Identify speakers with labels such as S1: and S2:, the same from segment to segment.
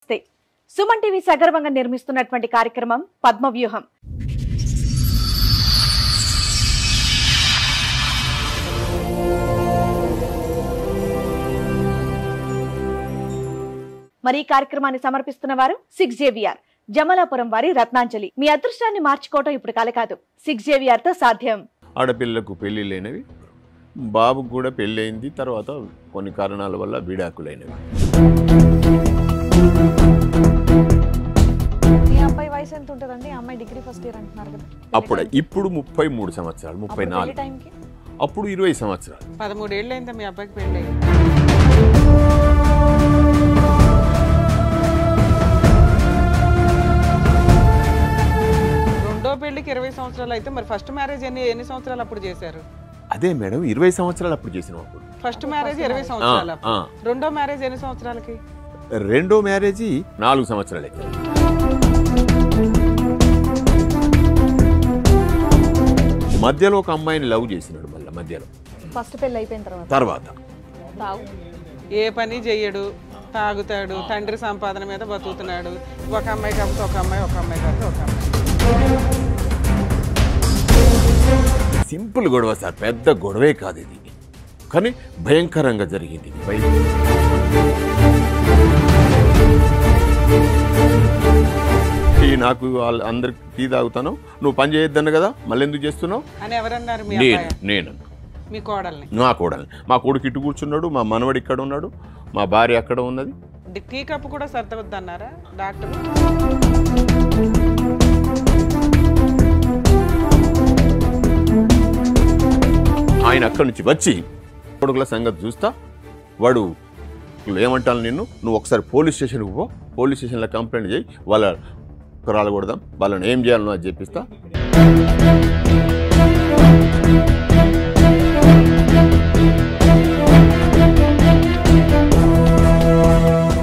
S1: నమస్తే. సుమన్ టీవీ సగర్వంగా నిర్మిస్తున్నటువంటి కార్యక్రమం పద్మవ్యూహం. మరి ఈ కార్యక్రమాన్ని సమర్పిస్తున్న వారు 6JVR జమలాపురం వారి రత్నాంజలి. మీ అదృష్టాన్ని మార్చుకోవటం ఇప్పుడు కల కాదు, 6JVR తో సాధ్యం.
S2: ఆడపిల్లకు పెళ్లి లేనివి, బాబుకు కూడా పెళ్ళి అయింది, తర్వాత కొన్ని కారణాల వల్ల విడాకులైనవి.
S1: మీ అబ్బాయి వయసు ఎంత ఉంటుందండి? అమ్మాయి డిగ్రీ ఫస్ట్ ఇయర్ అంటున్నారు కదా.
S2: ఇప్పుడు 33 సంవత్సరాలు, 34. అప్పుడు 20 సంవత్సరాలు.
S3: 13 ఏళ్ళు అయిందా మీ అబ్బాయికి పెళ్ళి? రెండో పెళ్లికి 20 సంవత్సరాలు అయితే మరి ఫస్ట్ మ్యారేజ్ ఎన్ని సంవత్సరాలు అప్పుడు చేశారు?
S2: అదే మేడం, 20 సంవత్సరాలు అప్పుడు చేసినాం. అప్పుడు
S3: ఫస్ట్ మ్యారేజ్ 20 సంవత్సరాలు, రెండో మ్యారేజ్ ఎన్ని సంవత్సరాలకి?
S2: రెండో మ్యారేజ్ 4 సంవత్సరాలకి. మధ్యలో ఒక అమ్మాయిని లవ్ చేసినాడు. మళ్ళీ మధ్యలో
S1: ఫస్ట్ పెళ్లి అయిపోయిన
S2: తర్వాత
S3: ఏ పని చెయ్యడు, తాగుతాడు, తండ్రి సంపాదన మీద బతుకుతున్నాడు. ఒక అమ్మాయి కాబట్టి ఒక అమ్మాయి, ఒక అమ్మాయి కాబట్టి ఒక అమ్మాయి.
S2: సింపుల్ గొడవ సార్, పెద్ద గొడవే కాదు ఇది, కానీ భయంకరంగా జరిగింది. నాకు అందరికి టీ తాగుతాను, నువ్వు పని చేయొద్దన్న కదా, మళ్ళీ ఎందుకు చేస్తున్నావు
S3: అని ఎవరన్నారు?
S2: నేను
S3: మీ కోడల్ని?
S2: నా కోడల్ని. మా కొడుకు ఇటు కూర్చున్నాడు, మా మనవడు ఇక్కడ ఉన్నాడు, మా భార్య అక్కడ ఉన్నది.
S3: టీ కప్పు కూడా సర్దవద్దన్నారా డాక్టర్?
S2: ఆయన అక్కడి నుంచి వచ్చి కొడుకుల సంగతి చూస్తా, వాడు ఏమంటాను నిన్ను, నువ్వు ఒకసారి పోలీస్ స్టేషన్కి పో, పోలీస్ స్టేషన్లో కంప్లైంట్ చేయి, వాళ్ళ కురాలు కొడదాం, వాళ్ళని ఏం చేయాలనో అది చెప్పిస్తా.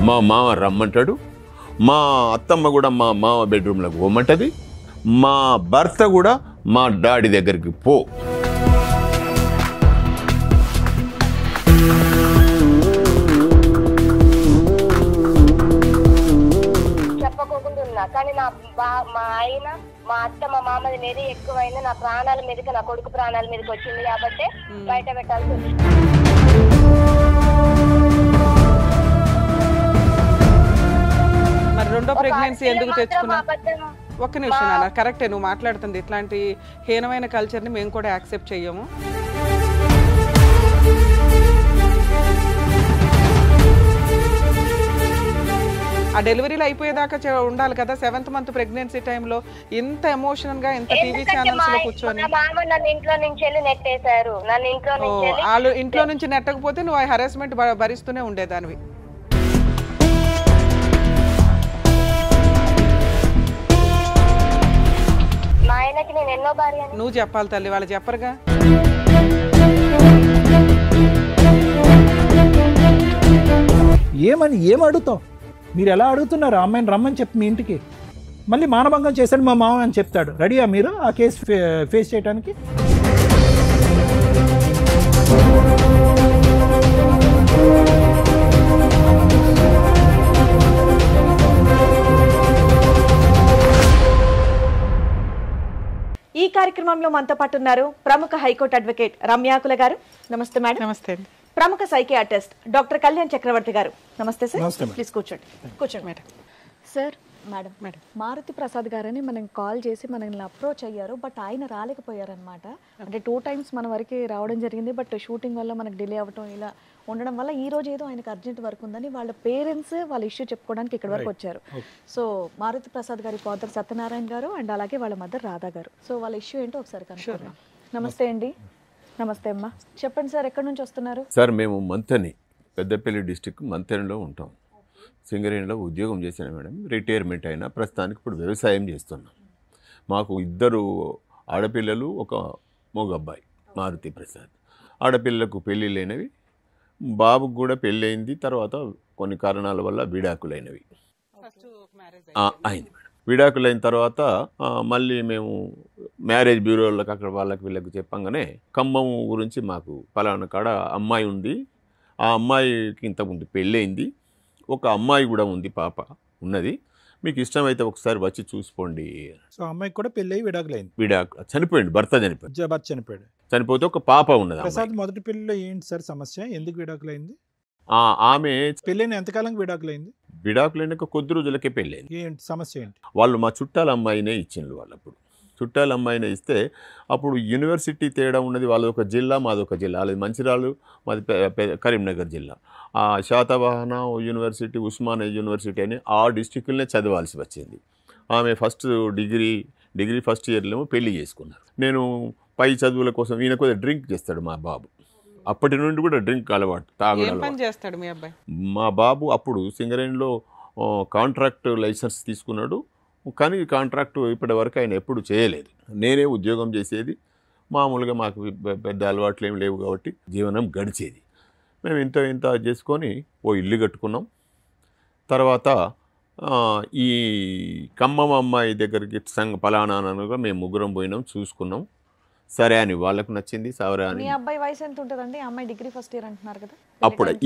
S2: మా మామ రమ్మంటాడు, మా అత్తమ్మ కూడా మా మామ బెడ్రూమ్లోకి పోమంటది, మా భర్త కూడా మా డాడీ దగ్గరికి పో.
S4: చెప్పకోకుండా కానీ మా ఆయన, మా అత్త, మా మామది మీద ఎక్కువైంది. నా ప్రాణాల మీదకి, నా కొడుకు ప్రాణాల మీదకి వచ్చింది కాబట్టి బయట పెట్టాల్సి వచ్చింది.
S3: మరి రెండో ప్రెగ్నెన్సీ ఎందుకు తెచ్చుకున్నా? ఒక్క నిమిషం నాన్న, కరెక్టే నువ్వు మాట్లాడుతుంది. ఇట్లాంటి హీనమైన కల్చర్ని మేము కూడా యాక్సెప్ట్ చెయ్యము. ఆ డెలివరీలు అయిపోయేదాకా ఉండాలి కదా. 7th మంత్ ప్రెగ్నెన్సీ టైంలో ఇంత ఎమోషనల్ గా ఇంత టీవీ ఛానల్స్ లో కూర్చొని వాళ్ళు ఇంట్లో నుంచి నెట్టకపోతే నువ్వు ఆ హెరాస్మెంట్ భరిస్తూనే ఉండేదానివి. నువ్వు చెప్పాలి తల్లి, వాళ్ళు చెప్పరుగా.
S5: ఏం అడుగుతావు? మీరు ఎలా అడుగుతున్నారు? అమ్మాయిని రమ్మని చెప్పి మీ ఇంటికి మళ్ళీ మానభంగం చేశాడు మా మామ అని చెప్తాడు. రెడీయా మీరు ఆ కేసు ఫేస్ చేయడానికి?
S1: ఈ కార్యక్రమంలో మనతో పాటు ఉన్నారు ప్రముఖ హైకోర్టు అడ్వకేట్ రమ్యాకుల గారు. నమస్తే మేడం.
S3: నమస్తే.
S1: ప్రముఖ సైకియాట్రిస్ట్ డాక్టర్ కళ్యాణ్ చక్రవర్తి గారు. నమస్తే సార్. ప్లీజ్ కూర్చోండి. కూర్చోండి madam. Sir, madam Maruti Prasad గారని మనం కాల్ చేసి మనల్ని అప్రోచ్ అయ్యారు, బట్ ఆయన రాలేకపోయారనమాట. అంటే 2 times మన వరకు రావడం జరిగింది, బట్ షూటింగ్ వల్ల మనకు డిలే అవ్వటం ఇలా ఉండడం వల్ల ఈ రోజు ఏదో ఆయనకు అర్జెంట్ వర్క్ ఉందని వాళ్ళ పేరెంట్స్ వాళ్ళ ఇష్యూ చెప్పుకోవడానికి ఇక్కడ వరకు వచ్చారు. సో మారుతి ప్రసాద్ గారి ఫాదర్ సత్యనారాయణ గారు అండ్ అలాగే వాళ్ళ మదర్ రాధా గారు. సో వాళ్ళ ఇష్యూ ఏంటో ఒకసారి కనుక్కుందాం. నమస్తే అండి. నమస్తే అమ్మా, చెప్పండి సార్, ఎక్కడి నుంచి వస్తున్నారు?
S2: సార్ మేము మంతని, పెద్దపల్లి డిస్టిక్ మంతనిలో ఉంటాం. సింగరేణిలో ఉద్యోగం చేశాను మేడం, రిటైర్మెంట్ అయినా ప్రస్తుతానికి ఇప్పుడు వ్యవసాయం చేస్తున్నాం. మాకు 2 ఆడపిల్లలు, ఒక మగ అబ్బాయి మారుతి ప్రసాద్. ఆడపిల్లకు పెళ్ళి లేనివి, బాబుకు కూడా పెళ్ళి అయింది, తర్వాత కొన్ని కారణాల వల్ల విడాకులైనవి అయింది మేడం. విడాకులైన తర్వాత మళ్ళీ మేము మ్యారేజ్ బ్యూరోలకు అక్కడ వాళ్ళకి వీళ్ళకి చెప్పంగానే ఖమ్మం గురించి మాకు పలానా కాడ అమ్మాయి ఉంది, ఆ అమ్మాయికి ఇంతకుముందు పెళ్ళయింది, ఒక అమ్మాయి కూడా ఉంది పాప, ఉన్నది, మీకు ఇష్టమైతే ఒకసారి వచ్చి చూసుకోండి.
S5: సో అమ్మాయికి కూడా పెళ్ళి అయ్యి విడాకులైంది.
S2: చనిపోయింది, భర్త చనిపోయింది.
S5: భర్త చనిపోయాడు.
S2: చనిపోతే ఒక పాప ఉన్నది.
S5: ప్రసాద్ మొదటి పెళ్లిలో ఏంటి సార్ సమస్య? ఎందుకు విడాకులైంది?
S2: ఆమె
S5: పెళ్ళైన ఎంతకాలం విడాకులైంది?
S2: విడాకులైన కొద్ది రోజులకే పెళ్ళైంది.
S5: ఏంటి సమస్య ఏంటి?
S2: వాళ్ళు మా చుట్టాల అమ్మాయినే ఇచ్చిండ్రు. వాళ్ళు అప్పుడు చుట్టాల అమ్మాయినే ఇస్తే అప్పుడు యూనివర్సిటీ తేడా ఉన్నది. వాళ్ళదొక జిల్లా, మాదొక జిల్లా. అది మంచిర్యాల, మాది కరీంనగర్ జిల్లా. ఆ శాతవాహన యూనివర్సిటీ, ఉస్మానియా యూనివర్సిటీ అని ఆ డిస్టిక్లనే చదవాల్సి వచ్చింది. ఆమె డిగ్రీ ఫస్ట్ ఇయర్లో పెళ్లి చేసుకున్నారు. నేను పై చదువుల కోసం ఈయన కొద్దిగా డ్రింక్ చేస్తాడు మా బాబు. అప్పటి నుండి కూడా డ్రింక్ అలవాటు, తాగడం
S3: చేస్తాడు మీ అబ్బాయి.
S2: మా బాబు అప్పుడు సింగరేణిలో కాంట్రాక్ట్ లైసెన్స్ తీసుకున్నాడు, కానీ కాంట్రాక్ట్ ఇప్పటి వరకు ఆయన ఎప్పుడు చేయలేదు. నేనే ఉద్యోగం చేసేది. మామూలుగా మాకు పెద్ద అలవాట్లు ఏమి లేవు కాబట్టి జీవనం గడిచేది. మేము ఇంత చేసుకొని ఓ ఇల్లు కట్టుకున్నాం. తర్వాత ఈ ఖమ్మం అమ్మాయి దగ్గరికి పలానానగా మేము ముగ్గురం పోయినాం, చూసుకున్నాం. సరే అని వాళ్ళకు నచ్చింది. సరే అని.
S1: మీ అబ్బాయి వయసు ఎంత ఉంటుందండి? అమ్మాయి డిగ్రీ ఫస్ట్ ఇయర్ అంటున్నారు కదా.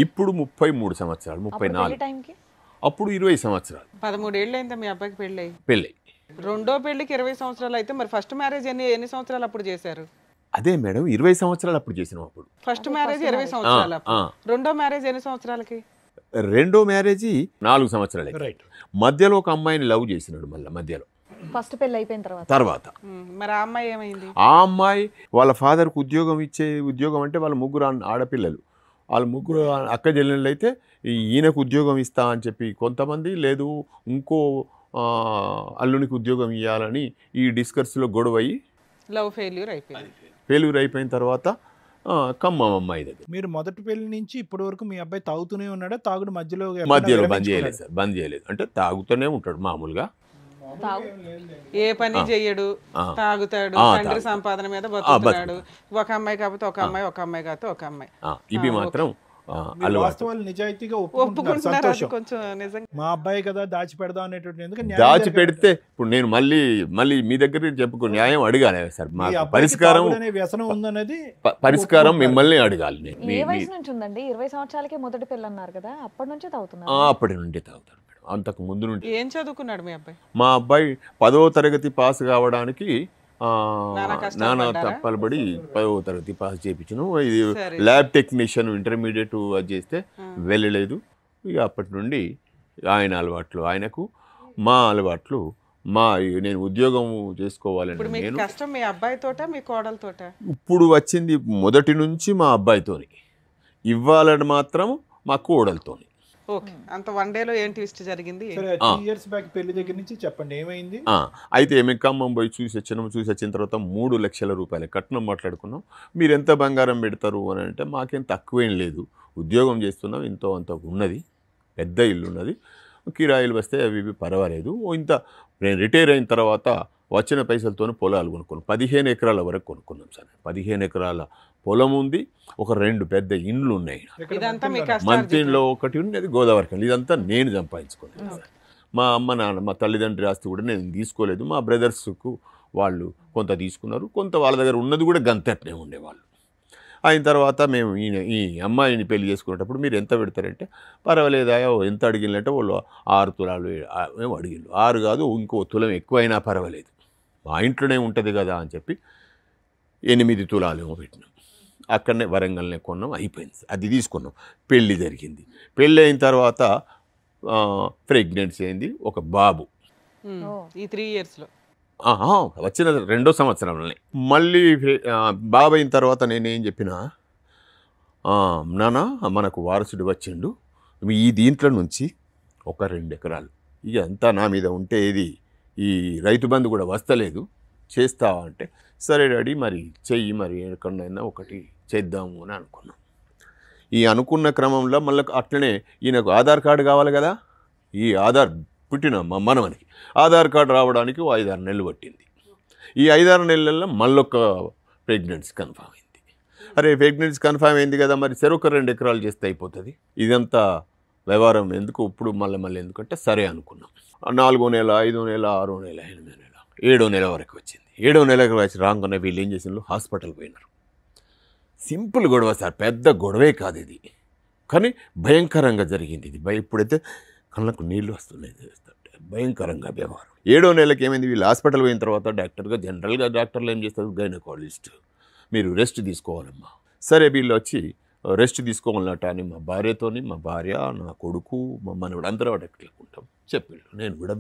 S2: ఇప్పుడు 33 సంవత్సరాలు, 34.
S1: టైంకి
S2: అప్పుడు 20 సంవత్సరాలు.
S3: 13 ఏళ్ళు అయిందా మీ అబ్బాయికి
S2: పెళ్ళి?
S3: రెండో పెళ్లికి 20 సంవత్సరాలు అయితే మరి ఫస్ట్ మ్యారేజ్ ఎన్ని సంవత్సరాలు అప్పుడు చేశారు?
S2: అదే మేడం, 20 సంవత్సరాలు అప్పుడు చేసినాం. అప్పుడు
S3: ఫస్ట్ మ్యారేజ్ 20 సంవత్సరాలు. రెండో మ్యారేజ్ ఎన్ని సంవత్సరాలకి?
S2: రెండో మ్యారేజ్ 4 సంవత్సరాలు.
S5: రైట్.
S2: మధ్యలో ఒక అమ్మాయిని లవ్ చేసినాడు. మళ్ళీ మధ్యలో
S1: ఫస్ట్ పెళ్లి అయిపోయిన
S2: తర్వాత
S3: మరి ఆ అమ్మాయి ఏమైంది?
S2: ఆ అమ్మాయి వాళ్ళ ఫాదర్కి ఉద్యోగం అంటే వాళ్ళ ముగ్గురు ఆడపిల్లలు, వాళ్ళ ముగ్గురు అక్క చెల్లెళ్ళు అయితే ఈయనకు ఉద్యోగం ఇస్తా అని చెప్పి కొంతమంది, లేదు ఇంకో అల్లునికి ఉద్యోగం ఇవ్వాలని ఈ డిస్కస్లో గొడవ అయ్యి
S3: లవ్ ఫెయిల్యూర్ అయిపోయింది.
S2: అయిపోయిన తర్వాత ఖమ్మం అమ్మాయి దగ్గర.
S5: మీరు మొదటి పెళ్లి నుంచి ఇప్పటి వరకు మీ అబ్బాయి తాగుతూనే ఉన్నాడా? తాగుడు మధ్యలో
S2: బంద్ చేయలేదు సార్. బంద్ చేయలేదు అంటే తాగుతూనే ఉంటాడు మామూలుగా.
S3: ఏ పని చెయ్యడు, తాగుతాడు, తండ్రి సంపాదన మీద బతుకుతాడు. ఒక అమ్మాయి కాకపోతే ఒక అమ్మాయి, ఒక అమ్మాయి కాకపోతే ఒక అమ్మాయి.
S2: ఇవి మాత్రం
S5: వాస్తవాలు నిజాయితీగా ఒప్పుకుంటున్నారు.
S3: కొంచెం నిజంగా
S5: మా అబ్బాయి కదా దాచి పెడదాం అనేటువంటి
S2: దాచి పెడితే ఇప్పుడు నేను మళ్ళీ మీ దగ్గర చెప్పుకో న్యాయం అడగాలి సార్. మాకు
S5: వ్యసనం ఉందనేది
S2: పరిష్కారం మిమ్మల్ని అడగాలి.
S1: ఏ వయసు నుంచి ఉందండి? 20 సంవత్సరాలకే మొదటి పెళ్ళి అన్నారు కదా, అప్పటి నుంచే తాగుతున్నారు?
S2: అప్పటి నుండి తాగుతారు మేడం. అంతకు ముందు నుండి.
S3: ఏం చదువుకున్నాడు మీ అబ్బాయి?
S2: మా అబ్బాయి 10వ తరగతి పాస్ కావడానికి నానా తప్పలబడి 10వ తరగతి పాస్ చేయించను. ఇది ల్యాబ్ టెక్నీషియన్ ఇంటర్మీడియట్ అది చేస్తే వెళ్ళలేదు. ఇక అప్పటి నుండి ఆయన అలవాట్లు ఆయనకు, మా అలవాట్లు నేను ఉద్యోగం చేసుకోవాలని నేను.
S3: కష్టం మీ అబ్బాయితోట మీ కోడలతోట?
S2: ఇప్పుడు వచ్చింది మొదటి నుంచి మా అబ్బాయితోని, ఇవ్వాలని మాత్రం మా కోడలతోని.
S3: ఓకే, అంత వన్ డేలో ఏం ట్విస్ట్ జరిగింది?
S5: 3 years బ్యాక్ పెళ్లి దగ్గర నుంచి చెప్పండి ఏమైంది?
S2: అయితే మేము ఖమ్మం పోయి చూసి వచ్చిన తర్వాత 3 లక్షల రూపాయలు కట్నం మాట్లాడుకున్నాం. మీరు ఎంత బంగారం పెడతారు అని అంటే మాకేం తక్కువేం లేదు, ఉద్యోగం చేస్తున్నాం, ఇంతో అంత ఉన్నది, పెద్ద ఇల్లు ఉన్నది, కిరాయిలు వస్తే అవి పర్వాలేదు. ఇంత నేను రిటైర్ అయిన తర్వాత వచ్చిన పైసలతో పొలాలు కొనుక్కున్నాం. 15 ఎకరాల వరకు కొనుక్కున్నాం సార్. 15 ఎకరాల పొలం ఉంది, ఒక 2 పెద్ద ఇండ్లు ఉన్నాయి. మంత్రిలో ఒకటి ఉన్నది, గోదావరి. ఇదంతా నేను సంపాదించుకున్నాను సార్. మా అమ్మ నాన్న, మా తల్లిదండ్రి ఆస్తి కూడా నేను తీసుకోలేదు. మా బ్రదర్స్కు వాళ్ళు కొంత తీసుకున్నారు, కొంత వాళ్ళ దగ్గర ఉన్నది కూడా గంతట్నే ఉండేవాళ్ళు. అయిన తర్వాత మేము ఈ అమ్మాయిని పెళ్లి చేసుకునేటప్పుడు మీరు ఎంత పెడతారంటే, పర్వాలేదా ఎంత అడిగినంటే వాళ్ళు 6 తులాలు మేము అడిగిళ్ళు. 6 కాదు, ఇంకో తులం ఎక్కువైనా పర్వాలేదు, మా ఇంట్లోనే ఉంటుంది కదా అని చెప్పి 8 తులాలు ఏమో పెట్టినాం. అక్కడనే వరంగల్నే కొన్నాం, అయిపోయింది. అది తీసుకున్నాం. పెళ్ళి జరిగింది. పెళ్ళి అయిన తర్వాత ప్రెగ్నెన్సీ అయింది, ఒక బాబు.
S3: ఈ 3 yearsలో
S2: వచ్చిన 2వ సంవత్సరంలోనే మళ్ళీ బాబు అయిన తర్వాత నేనేం చెప్పినా, నాన్న మనకు వారసుడు వచ్చిండు, ఈ దీంట్లో నుంచి ఒక 2 ఎకరాలు ఇక అంతా నా మీద ఉంటే ఇది ఈ రైతు బంధు కూడా వస్తలేదు, చేస్తావా అంటే, సరే డాడీ మరి చెయ్యి, మరి ఎక్కడైనా ఒకటి చేద్దాము అని అనుకున్నాం. ఈ అనుకున్న క్రమంలో మళ్ళీ అట్లనే ఈయనకు ఆధార్ కార్డు కావాలి కదా, ఈ ఆధార్ పుట్టిన మా మనవనికి ఆధార్ కార్డు రావడానికి 5-6 నెలలు పట్టింది. ఈ 5-6 నెలల్లో మళ్ళొక ప్రెగ్నెన్సీ కన్ఫామ్ అయింది. అరే ప్రెగ్నెన్సీ కన్ఫామ్ అయింది కదా, మరి చెరొక 2 ఎకరాలు చేస్తే అయిపోతుంది, ఇదంతా వ్యవహారం ఎందుకు ఇప్పుడు మళ్ళీ ఎందుకంటే సరే అనుకున్నాం. 4వ నెల, 5వ నెల, 6వ నెల, 8వ నెల, 7వ నెల వరకు వచ్చింది. 7వ నెలకు వచ్చి రాగానే వీళ్ళు ఏం చేసినారు, హాస్పిటల్ పోయినారు. సింపుల్ గొడవ సార్, పెద్ద గొడవే కాదు ఇది, కానీ భయంకరంగా జరిగింది ఇది. ఇప్పుడైతే కళ్ళకు నీళ్ళు వస్తున్నాయి చేస్తుంటే భయంకరంగా వ్యవహారం. 7వ నెలకి ఏమైంది, వీళ్ళు హాస్పిటల్ పోయిన తర్వాత జనరల్గా డాక్టర్లు ఏం చేస్తారు, గైనకాలజిస్ట్ మీరు రెస్ట్ తీసుకోవాలమ్మా. సరే వీళ్ళు వచ్చి రెస్ట్ తీసుకోవాలన్నట అని మా భార్యతోని, మా భార్య, నా కొడుకు, మా మనవడు అందరూ అడగట్లేకుంటాం చెప్పిళ్ళు. నేను కూడా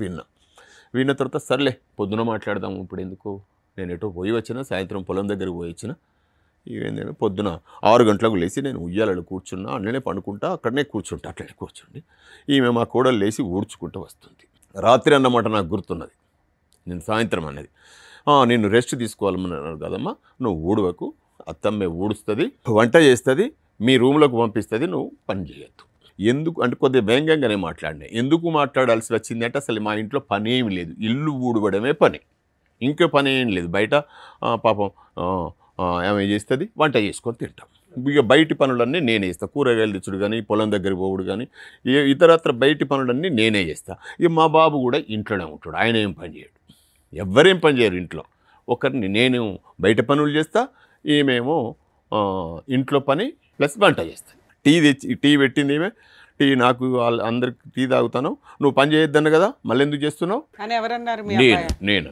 S2: విన్న తర్వాత సర్లే పొద్దున మాట్లాడదాము, ఇప్పుడు ఎందుకు, నేను ఎటో పోయి వచ్చిన, సాయంత్రం పొలం దగ్గరికి పోయి వచ్చిన, ఇవేంటంటే పొద్దున 6 గంటలకు లేచి నేను ఉయ్యాలలో కూర్చున్నా, అన్ననే పండుకుంటా, అక్కడనే కూర్చుంటా, అట్లనే కూర్చోండి. ఈమె మా కోడలు లేచి ఊడ్చుకుంటూ వస్తుంది. రాత్రి అన్నమాట నాకు గుర్తున్నది, నేను సాయంత్రం అన్నది, నేను రెస్ట్ తీసుకోవాలన్నారు కదమ్మా, నువ్వు ఊడవకు, అత్తమ్మే ఊడుస్తుంది, వంట చేస్తుంది, మీ రూమ్లోకి పంపిస్తుంది, నువ్వు పని చేయొద్దు. ఎందుకు అంటే కొద్దిగా వ్యంగ్యంగానే మాట్లాడినాయి. ఎందుకు మాట్లాడాల్సి వచ్చింది అంటే అసలు మా ఇంట్లో పని ఏమి లేదు, ఇల్లు ఊడవడమే పని, ఇంకో పని ఏం లేదు. బయట పాపం ఏమేం చేస్తుంది, వంట చేసుకొని తింటాం. ఇక బయటి పనులన్నీ నేనే చేస్తాను, కూరగాయలు తెచ్చుడు కానీ, పొలం దగ్గరికి పోవుడు కానీ, ఇతరత్ర బయటి పనులన్నీ నేనే చేస్తాను. ఇక మా బాబు కూడా ఇంట్లోనే ఉంటాడు, ఆయన ఏం పని చేయడు, ఎవ్వరేం పని చేయరు ఇంట్లో. ఒకరిని నేను బయట పనులు చేస్తా, ఈమెమో ఇంట్లో పని ప్లస్ వంట చేస్తాను. టీ పెట్టింది ఈమె, టీ నాకు అందరికి టీ తాగుతాను, నువ్వు పని చేయొద్దన్న కదా, మళ్ళీ ఎందుకు చేస్తున్నావు
S3: అని ఎవరన్నారు?
S2: నేను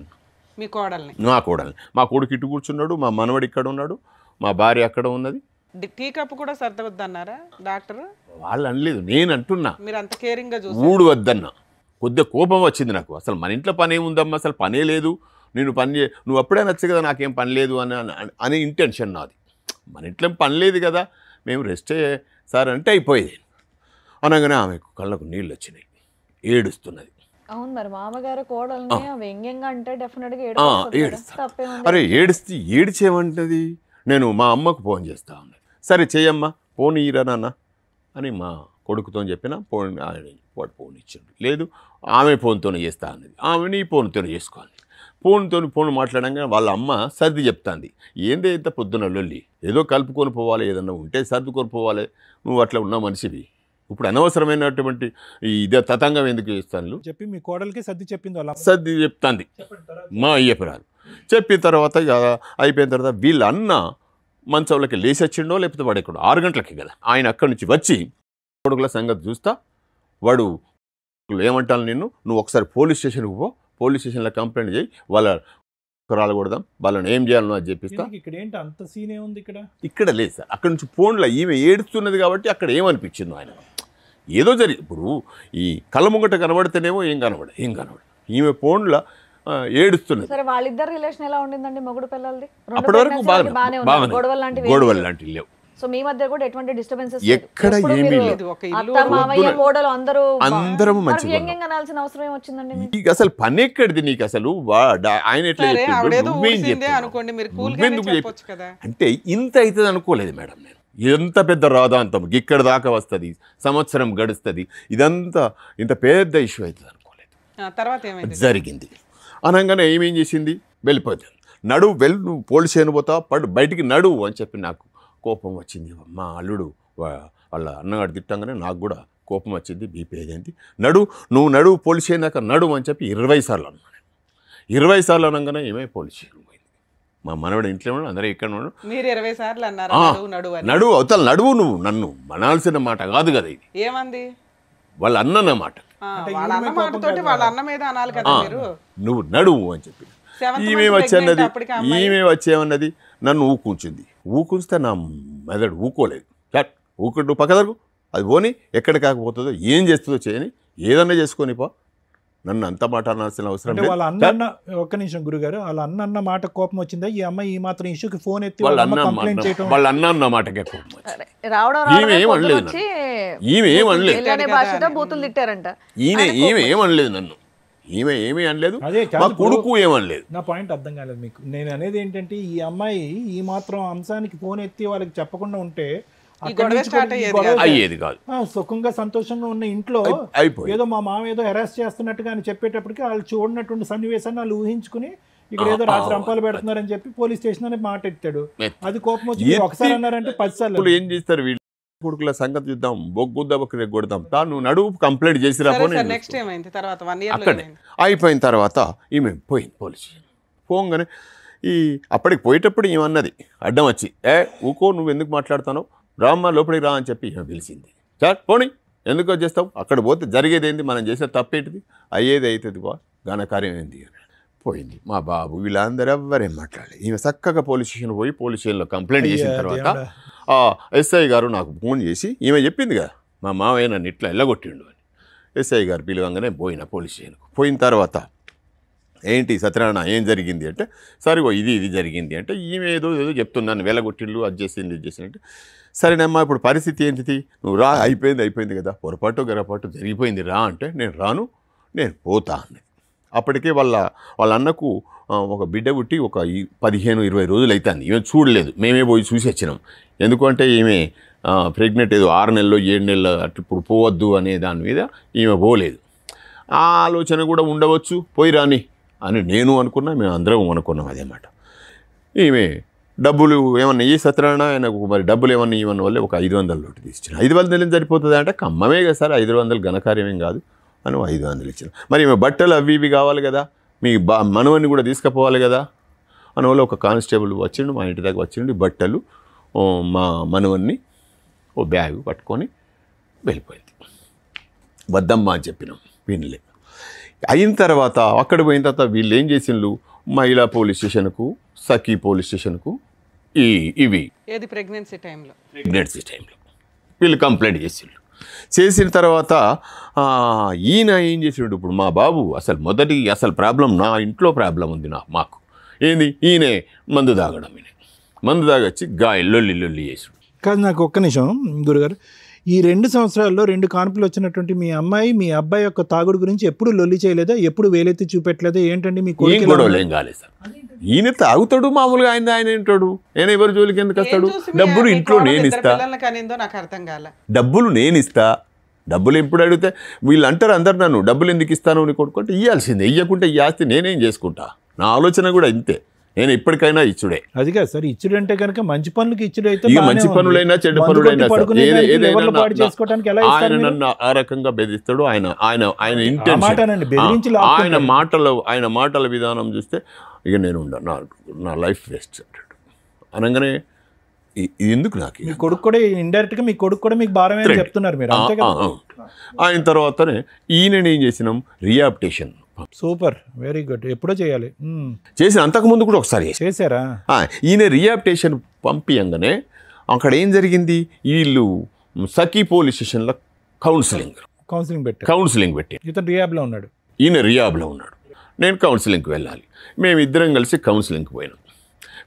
S3: మీ కోడల్ని?
S2: నా కోడల్ని. మా కొడుకు ఇటు కూర్చున్నాడు, మా మనవడు ఇక్కడ ఉన్నాడు, మా భార్య అక్కడ ఉన్నది.
S3: టీ కప్పు కూడా సర్దవద్దన్నారా డాక్టర్?
S2: వాళ్ళు అనలేదు, నేను అంటున్నా,
S3: మీరు అంత కేరింగ్గా
S2: ఊడు వద్దన్నా. కొద్దిగా కోపం వచ్చింది నాకు, అసలు మన ఇంట్లో పని ఏముందమ్మా, అసలు పనే లేదు, నేను నువ్వు అప్పుడే నచ్చు కదా, నాకేం పని లేదు అని ఇంటెన్షన్ నాది. మన ఇంట్లో పని లేదు కదా, మేము రెస్టే సార్ అంటే అయిపోయేది. అనగానే ఆమెకు కళ్ళకు నీళ్ళు వచ్చినాయి, ఏడుస్తున్నది.
S1: అవును, మరి మామగారు కోడల్ని వ్యంగ్యంగా అంటే డెఫినెట్గా
S2: ఏడుస్తా. అరే ఏడిచేమంటది, నేను మా అమ్మకు ఫోన్ చేస్తా ఉన్నది. సరే చేయమ్మా, ఫోన్ ఇయ్యరా నాన్న అని మా కొడుకుతో చెప్పిన, వాడు ఫోన్ ఇచ్చిండు. లేదు ఆమె ఫోన్తోనే చేస్తా అన్నది, ఆమె నీ ఫోన్తోనే చేసుకోవాలి. ఫోన్ మాట్లాడంగా వాళ్ళ అమ్మ సర్ది చెప్తాంది. ఏందే ఇంత పొద్దున లొల్లి, ఏదో కలుపుకొని పోవాలి, ఏదన్నా ఉంటే సర్దుకొని పోవాలి, నువ్వు అట్లా ఉన్న మనిషివి, ఇప్పుడు అనవసరమైనటువంటి ఇదే తతంగం ఎందుకు చేస్తాను
S5: చెప్పి మీ కోడలికి సర్ది చెప్పింది, వాళ్ళ
S2: సర్ది చెప్తాంది మా అయ్యపురాలు. చెప్పిన తర్వాత ఇక అయిపోయిన తర్వాత వీళ్ళ అన్న మంచంలోకి లేచి వచ్చిండో లేకపోతే వాడు ఎక్కడో 6 గంటలకి కదా, ఆయన అక్కడి నుంచి వచ్చి కొడుకుల సంగతి చూస్తా, వాడు ఏమంటాను నువ్వు ఒకసారి పోలీస్ స్టేషన్కి పో, పోలీస్ స్టేషన్లో కంప్లైంట్ చేయి, వాళ్ళ రాలకూడదాం, వాళ్ళని ఏం చేయాలనో అది చెప్పిస్తా.
S5: ఇక్కడ ఏంటి అంత సీనే ఉంది,
S2: ఇక్కడ లేదు సార్. అక్కడ నుంచి ఫోన్లో ఈమె ఏడుస్తున్నది కాబట్టి అక్కడ ఏమనిపించిందో ఆయన ఏదో జరిగి, ఇప్పుడు ఈ కళ్ళ ముంగట కనబడితేనేమో ఏం కనబడదు, ఈమె ఫోన్లో ఏడుస్తున్నది.
S1: సరే, వాళ్ళిద్దరు రిలేషన్ ఎలా ఉండిందండి మొగుడు పిల్లలది?
S2: అప్పటి వరకు బాగా గొడవలు లాంటివి లేవు.
S1: సో మీ మధ్య కూడా ఎటువంటి డిస్టర్బెన్సెస్
S2: ఎక్కడ ఏమీ లేదు,
S1: అత్త మామయ్య కోడలు
S2: అందరం మంచిగా
S1: వ్యంగ్యంగా అనాల్సిన అవసరం ఏమొచ్చిందండి?
S2: నీకు అసలు పని ఎక్కడిది, నీకు అసలు ఆయన ఎట్లా అంటే ఇంత అవుతుంది అనుకోలేదు మేడం. నేను ఎంత పెద్ద రాదాంతం ఇక్కడ దాకా వస్తుంది, సంవత్సరం గడుస్తుంది, ఇదంతా ఇంత పెద్ద ఇష్యూ అవుతుంది అనుకోలేదు. జరిగింది అనగానే ఏమేం చేసింది, వెళ్ళిపోతుంది. నువ్వు పోలీస్ స్టేషన్ పోతా, బయటికి నడువు అని చెప్పి నాకు కోపం వచ్చింది. మా అల్లుడు వాళ్ళ అన్నగాడు తిట్టంగానే నాకు కూడా కోపం వచ్చింది, బీపీ అయింది. నువ్వు పోలీస్ స్టేషన్ దాకా నడువు అని చెప్పి 20 సార్లు అన్నాను. 20 సార్లు అనగానే ఏమే పోలీస్ స్టేషన్ పోయింది. మా మనవడు ఇంట్లో ఉన్నాడు, అందరూ ఇక్కడ ఉన్నాడు. నడువు అవతల నడువు, నువ్వు నన్ను మనాల్సిన మాట కాదు కదా ఇది,
S3: ఏమంది
S2: వాళ్ళ అన్న మాట, నువ్వు నడువు అని చెప్పి. ఈమె వచ్చేమన్నది, నన్ను ఊకుంచితే నా మెదడు ఊకోలేదు. ఊకుంటూ పక్కదరకు అది పోని, ఎక్కడ కాకపోతుందో ఏం చేస్తుందో చేయని, ఏదన్నా చేసుకొని పో, నన్ను అంత మాట అనాల్సిన అవసరం లేదు.
S5: వాళ్ళ అన్న, ఒక్క నిమిషం గురుగారు, వాళ్ళ అన్న మాట కోపం వచ్చిందా? ఈ అమ్మాయి ఈ మాత్రం ఇష్యూకి ఫోన్ ఎత్తి
S2: వాళ్ళ అన్న మాటకే కోపం వచ్చింది. ఈమె ఏమనలేదు నన్ను, ఈమె ఏమీ అనలేదు, మా కొడుకు ఏమనలేదు.
S5: నా పాయింట్ అర్థం కాలేదు మీకు. నేను అనేది ఏంటంటే, ఈ అమ్మాయి ఈ మాత్రం అంశానికి ఫోన్ ఎత్తి వాళ్ళకి చెప్పకుండా ఉంటే
S2: అయ్యేది కాదు.
S5: సుఖంగా సంతోషంగా ఉన్న ఇంట్లో ఏదో మా మామ ఏదో హెరాస్ చేస్తున్నట్టుగా అని చెప్పేటప్పటికి వాళ్ళు చూడనటువంటి సన్నివేశాన్ని వాళ్ళు ఊహించుకుని ఇక్కడ ఏదో రాత్రి రంపాలు పెడుతున్నారని చెప్పి పోలీస్ స్టేషన్ అని మాట ఎత్తాడు. అది కోపం వచ్చి ఒకసారి అన్నారంటే 10 సార్లు.
S2: ఏం చేస్తారు వీళ్ళు, కొడుకుల సంగతి చూద్దాం, బొగ్గుద్దబకి కొడతాం, తాను నడువు కంప్లైంట్ చేసి అక్కడే అయిపోయిన తర్వాత ఈమె పోయింది పోలీస్ స్టేషన్. పోగానే అప్పటికి పోయేటప్పుడు ఏమన్నది, అడ్డం వచ్చి, ఊకో, నువ్వు ఎందుకు మాట్లాడుతానో, రామ్మ లోపలికి రా అని చెప్పి ఈమె పిలిచింది. సార్ పోనీ, నేను పోయిన తర్వాత ఈమె ఎందుకు వచ్చేస్తావు, అక్కడ పోతే జరిగేది ఏంది, మనం చేసే తప్పేంటిది, అయ్యేది అవుతుంది బా, ఘనకార్యం ఏంది అని పోయింది. మా బాబు వీళ్ళందరూ ఎవ్వరేం మాట్లాడలేదు. ఈమె చక్కగా పోలీస్ స్టేషన్ పోయి పోలీస్ స్టేషన్లో కంప్లైంట్ చేసిన తర్వాత ఎస్ఐ గారు నాకు ఫోన్ చేసి ఈమె చెప్పింది కదా మా మావయ్య నన్ను ఇట్లా ఎల్లగొట్టిండు అని. ఎస్ఐ గారు పిలవంగానే పోయిన పోలీస్ స్టేషన్కు. పోయిన తర్వాత ఏంటి సత్యనారాయణ ఏం జరిగింది అంటే, సరిగో ఇది జరిగింది అంటే, ఈమె ఏదో చెప్తున్నాను వెళ్ళగొట్టిళ్ళు అది చేసింది ఇది చేసింది అంటే, సరేనమ్మా ఇప్పుడు పరిస్థితి ఏంటిది, నువ్వు రా, అయిపోయింది కదా, పొరపాటు గరపాటు జరిగిపోయింది రా అంటే, నేను రాను నేను పోతా అన్నది. అప్పటికే వాళ్ళ అన్నకు ఒక బిడ్డ పుట్టి ఒక 15-20 రోజులు అవుతుంది. ఈమె చూడలేదు, మేమే పోయి చూసి వచ్చినాం. ఎందుకంటే ఈమె ప్రెగ్నెంట్ ఏదో 6 నెలలు 7 నెలలు అట్లా ఇప్పుడు పోవద్దు అనే దాని మీద ఈమె పోలేదు. ఆ ఆలోచన కూడా ఉండవచ్చు, పోయి రాని అని నేను అనుకున్నా, మేము అందరం అనుకున్నాం అదేమాట. ఈమె డబ్బులు ఏమన్నా ఈ సత్యనారాయణ ఆయనకు మరి డబ్బులు ఏమన్నా ఇవన్న వల్ల ఒక 500 నోటు తీసిన. 500 సరిపోతుంది అంటే, కమ్మమే కదా సార్ 500 ఘనకార్యమేం కాదు అని 500 ఇచ్చిన. మరి ఈమె బట్టలు అవి ఇవి కావాలి కదా, మీ మనవన్ని కూడా తీసుకుపోవాలి కదా అని వల్ల ఒక కానిస్టేబుల్ వచ్చిండు, మా ఇంటి దగ్గర వచ్చిండు, బట్టలు మా మనవన్ని ఓ బ్యాగ్ పట్టుకొని వెళ్ళిపోయింది. వద్దమ్మా అని చెప్పినాం, వినలే. అయిన తర్వాత అక్కడ పోయిన తర్వాత వీళ్ళు ఏం చేసిండ్రు, మహిళా పోలీస్ స్టేషన్కు, సఖీ పోలీస్ స్టేషన్కు ఇవి
S3: ఏది ప్రెగ్నెన్సీ టైంలో
S2: వీళ్ళు కంప్లైంట్ చేసిన తర్వాత ఈయన ఏం చేసిండు, ఇప్పుడు మా బాబు అసలు ప్రాబ్లం నా ఇంట్లో ప్రాబ్లం ఉంది మాకు ఏంది, ఈయనే మందు తాగడం. మందు తాగొచ్చి లొల్లి చేసాడు.
S5: కాదు, నాకు ఒక్క నిమిషం గురుగారు, ఈ 2 సంవత్సరాల్లో 2 కాన్పులు వచ్చినటువంటి మీ అబ్బాయి యొక్క తాగుడు గురించి ఎప్పుడు లొల్లి చేయలేదా, ఎప్పుడు వేలెత్తి చూపెట్టలేదా, ఏంటండి మీ
S2: గొడవలు ఏం కాలేదు సార్. ఈయన తాగుతాడు మామూలుగా, ఆయన ఏంటాడు, నేను ఎవరి జోలికి ఎందుకు వస్తాడు, డబ్బులు ఇంట్లో నేను ఇస్తా, డబ్బులు నేను ఇస్తా, డబ్బులు ఎప్పుడు అడిగితే వీళ్ళు అంటారు అందరు నన్ను, డబ్బులు ఎందుకు ఇస్తాను నీ కొడుకుంటే ఇవ్వాల్సిందే, ఇవ్వకుంటే ఈ ఆస్తి నేనేం చేసుకుంటా, నా ఆలోచన కూడా ఇంతే, నేను ఎప్పటికైనా ఇచ్చుడే.
S5: అది కాదు సార్, ఇచ్చుడు అంటే కనుక మంచి పనులకి ఇచ్చుడు అయితే,
S2: మంచి పనులైనా చెడ్డ పనులైనా ఆయన నన్ను ఆ రకంగా బెదిరిస్తాడు. ఆయన ఇంటెన్షన్, ఆయన మాటల విధానం చూస్తే ఇక నేను నా లైఫ్ వేస్ట్ అంటాడు. అనగానే ఎందుకు నాకు
S5: మీ కొడుకు కూడా ఇండైరెక్ట్ గా మీ కొడుకు కూడా మీకు భారమే చెప్తున్నారు మీరు.
S2: ఆయన తర్వాతనే ఈయన ఏం చేసినాం, రిహాబిలిటేషన్.
S5: Super, very good. ఎప్పుడో చేయాలి,
S2: చేసిన అంతకుముందు కూడా ఒకసారి
S5: చేశారా.
S2: ఈయన రిహాబిలిటేషన్ పంపించగానే అక్కడ ఏం జరిగింది, వీళ్ళు సఖీ పోలీస్ స్టేషన్లో కౌన్సిలింగ్ పెట్టి
S5: ఇతను రిహాబ్లో ఉన్నాడు,
S2: ఈయన రిహాబ్లో ఉన్నాడు, నేను కౌన్సిలింగ్కి వెళ్ళాలి. మేమిద్దరం కలిసి కౌన్సిలింగ్కి పోయినాం.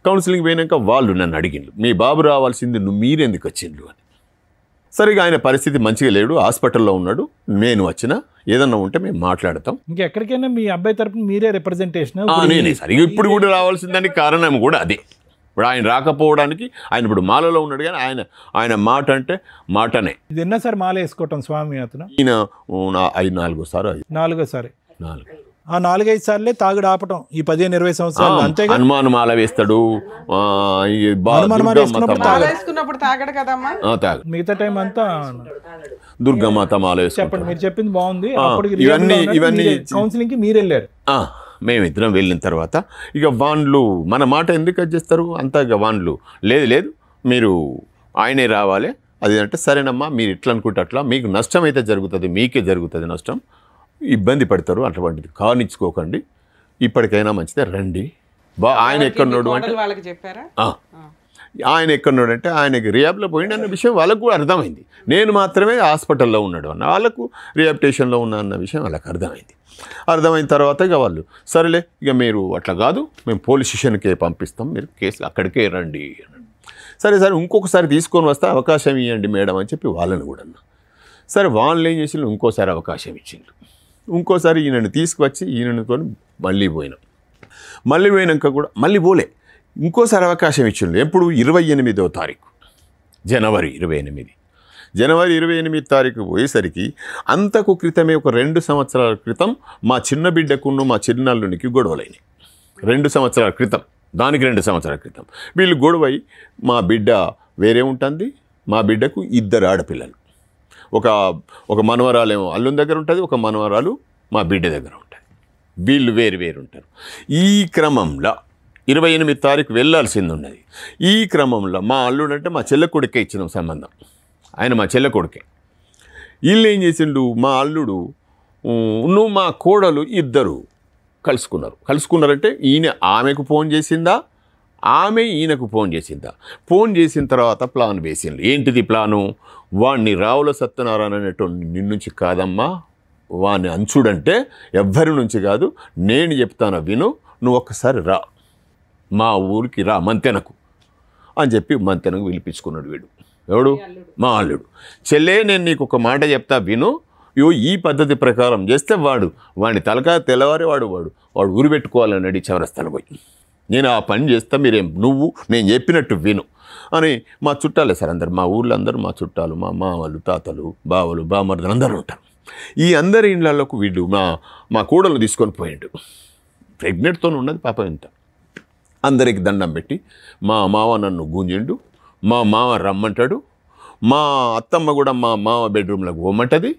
S2: కౌన్సిలింగ్ పోయినాక వాళ్ళు నన్ను అడిగిండ్రు, మీ బాబు రావాల్సింది మీరెందుకు వచ్చిండ్రు అని. సరిగా ఆయన పరిస్థితి మంచిగా లేడు, హాస్పిటల్లో ఉన్నాడు, నేను వచ్చినా ఏదన్నా ఉంటే మేము మాట్లాడతాం.
S5: ఇంకెక్కడికైనా మీ అబ్బాయి తరపున మీరే రిప్రజెంటేషన్.
S2: నేనే సరిగా ఇప్పుడు కూడా రావాల్సిందని కారణం కూడా అదే. ఇప్పుడు ఆయన రాకపోవడానికి, ఆయన ఇప్పుడు మాలలో ఉన్నాడు కానీ ఆయన మాట అంటే మాటనే.
S5: ఇది ఎన్నోసారి మాల వేసుకోవటం స్వామి అతను?
S2: ఈయన 4
S5: ఆ 4-5 సార్లే తాగుడు ఆపటం ఈ 15-20 సంవత్సరాలు అంతే.
S2: హనుమాన్ మాల వేస్తాడు,
S5: మిగతా టైం అంతా
S2: దుర్గమాత మాల వేస్తాడు.
S5: చెప్పండి, మీరు చెప్పింది బాగుంది.
S2: ఇవన్నీ
S5: కౌన్సిలింగ్ కి మీరు వెళ్ళారు,
S2: మేమిద్దరం వెళ్ళిన తర్వాత ఇక వాళ్ళు మన మాట ఎందుకు చేస్తారు అంతా, ఇక వాళ్ళు లేదు మీరు ఆయనే రావాలి అది అంటే, సరేనమ్మా మీరు ఇట్లా అనుకుంటే అట్లా, మీకు నష్టం అయితే జరుగుతుంది, మీకే జరుగుతుంది నష్టం, ఇబ్బంది పడతారు, అటువంటిది కానిచ్చుకోకండి, ఇప్పటికైనా మంచిదే రండి. ఆయన ఎక్కడున్నాడు అంటే, ఆయనకి రిహాబ్లో పోయిండు అన్న విషయం వాళ్ళకు కూడా అర్థమైంది. నేను మాత్రమే హాస్పిటల్లో ఉన్నాడు అన్న వాళ్ళకు, రిహాబిలిటేషన్లో ఉన్నా అన్న విషయం వాళ్ళకి అర్థమైన తర్వాత ఇక వాళ్ళు సరేలే ఇక మీరు అట్లా కాదు, మేము పోలీస్ స్టేషన్కే పంపిస్తాం, మీరు కేసు అక్కడికే రండి. సరే ఇంకొకసారి తీసుకొని వస్తే అవకాశం ఇవ్వండి మేడం అని చెప్పి వాళ్ళని కూడా అన్నా. సరే వాళ్ళు ఏం చేసిండ్రు, ఇంకోసారి అవకాశం ఇచ్చిండ్రు. ఇంకోసారి ఈయనను తీసుకువచ్చి ఈయనతో మళ్ళీ పోయినాక కూడా మళ్ళీ పోలే, ఇంకోసారి అవకాశం ఇచ్చిండ్రు. ఎప్పుడు 28వ తారీఖు జనవరి 28 తారీఖు పోయేసరికి అంతకు క్రితమే ఒక 2 సంవత్సరాల క్రితం మా చిన్న బిడ్డకును మా చిన్నల్లునికి గొడవలైనాయి. 2 సంవత్సరాల క్రితం, దానికి 2 సంవత్సరాల క్రితం వీళ్ళు గొడవై, మా బిడ్డ వేరే ఉంటుంది, మా బిడ్డకు 2 ఆడపిల్లలు, ఒక మనవరాలేమో అల్లుని దగ్గర ఉంటుంది, ఒక మనవరాలు మా బిడ్డ దగ్గర ఉంటుంది, వీళ్ళు వేరు ఉంటారు. ఈ క్రమంలో 28 తారీఖు వెళ్ళాల్సింది ఉన్నది. ఈ క్రమంలో మా అల్లుడు అంటే మా చెల్ల కొడుకే ఇచ్చినాం సంబంధం, ఆయన మా చెల్ల కొడుకే. వీళ్ళు ఏం చేసిండు, మా అల్లుడు నువ్వు మా కోడలు ఇద్దరు కలుసుకున్నారంటే ఈయన ఆమెకు ఫోన్ చేసిందా, ఆమె ఈయనకు ఫోన్ చేసిందా? ఫోన్ చేసిన తర్వాత ప్లాన్ వేసిండు. ఏంటిది ప్లాను? వాడిని రావుల సత్యనారాయణ అనేటువంటి నిన్నుంచి కాదమ్మా, వాడిని అంచుడంటే ఎవ్వరి నుంచి కాదు, నేను చెప్తాను విను, నువ్వు ఒక్కసారి రా, మా ఊరికి రా మంతెనకు అని చెప్పి మంతెనకు పిలిపించుకున్నాడు వీడు. ఎవడు? మా అల్లుడు. చెల్లే, నేను నీకు ఒక మాట చెప్తా విను, ఈ పద్ధతి ప్రకారం చేస్తే వాడిని తలకాయ తెల్లవారి వాడు ఊరు పెట్టుకోవాలన్నాడు చౌరస్తాలు పోయి. నేను ఆ పని చేస్తా, నేను చెప్పినట్టు విను అని. మా చుట్టాలే సార్ అందరు, మా ఊళ్ళో అందరూ మా చుట్టాలు, మా మామలు, తాతలు, బావలు, బామర్దులు అందరూ ఉంటారు. ఈ అందరి ఇళ్ళకు వీడు మా కూడలు తీసుకొని పోయిండు. ప్రెగ్నెంట్తో ఉన్నది పాప ఇంత. అందరికి దండం పెట్టి మా మావ నన్ను గుంజిండు, మా మావ రమ్మంటాడు, మా అత్తమ్మ కూడా మా మావ బెడ్రూమ్లోకి పోమంటుంది,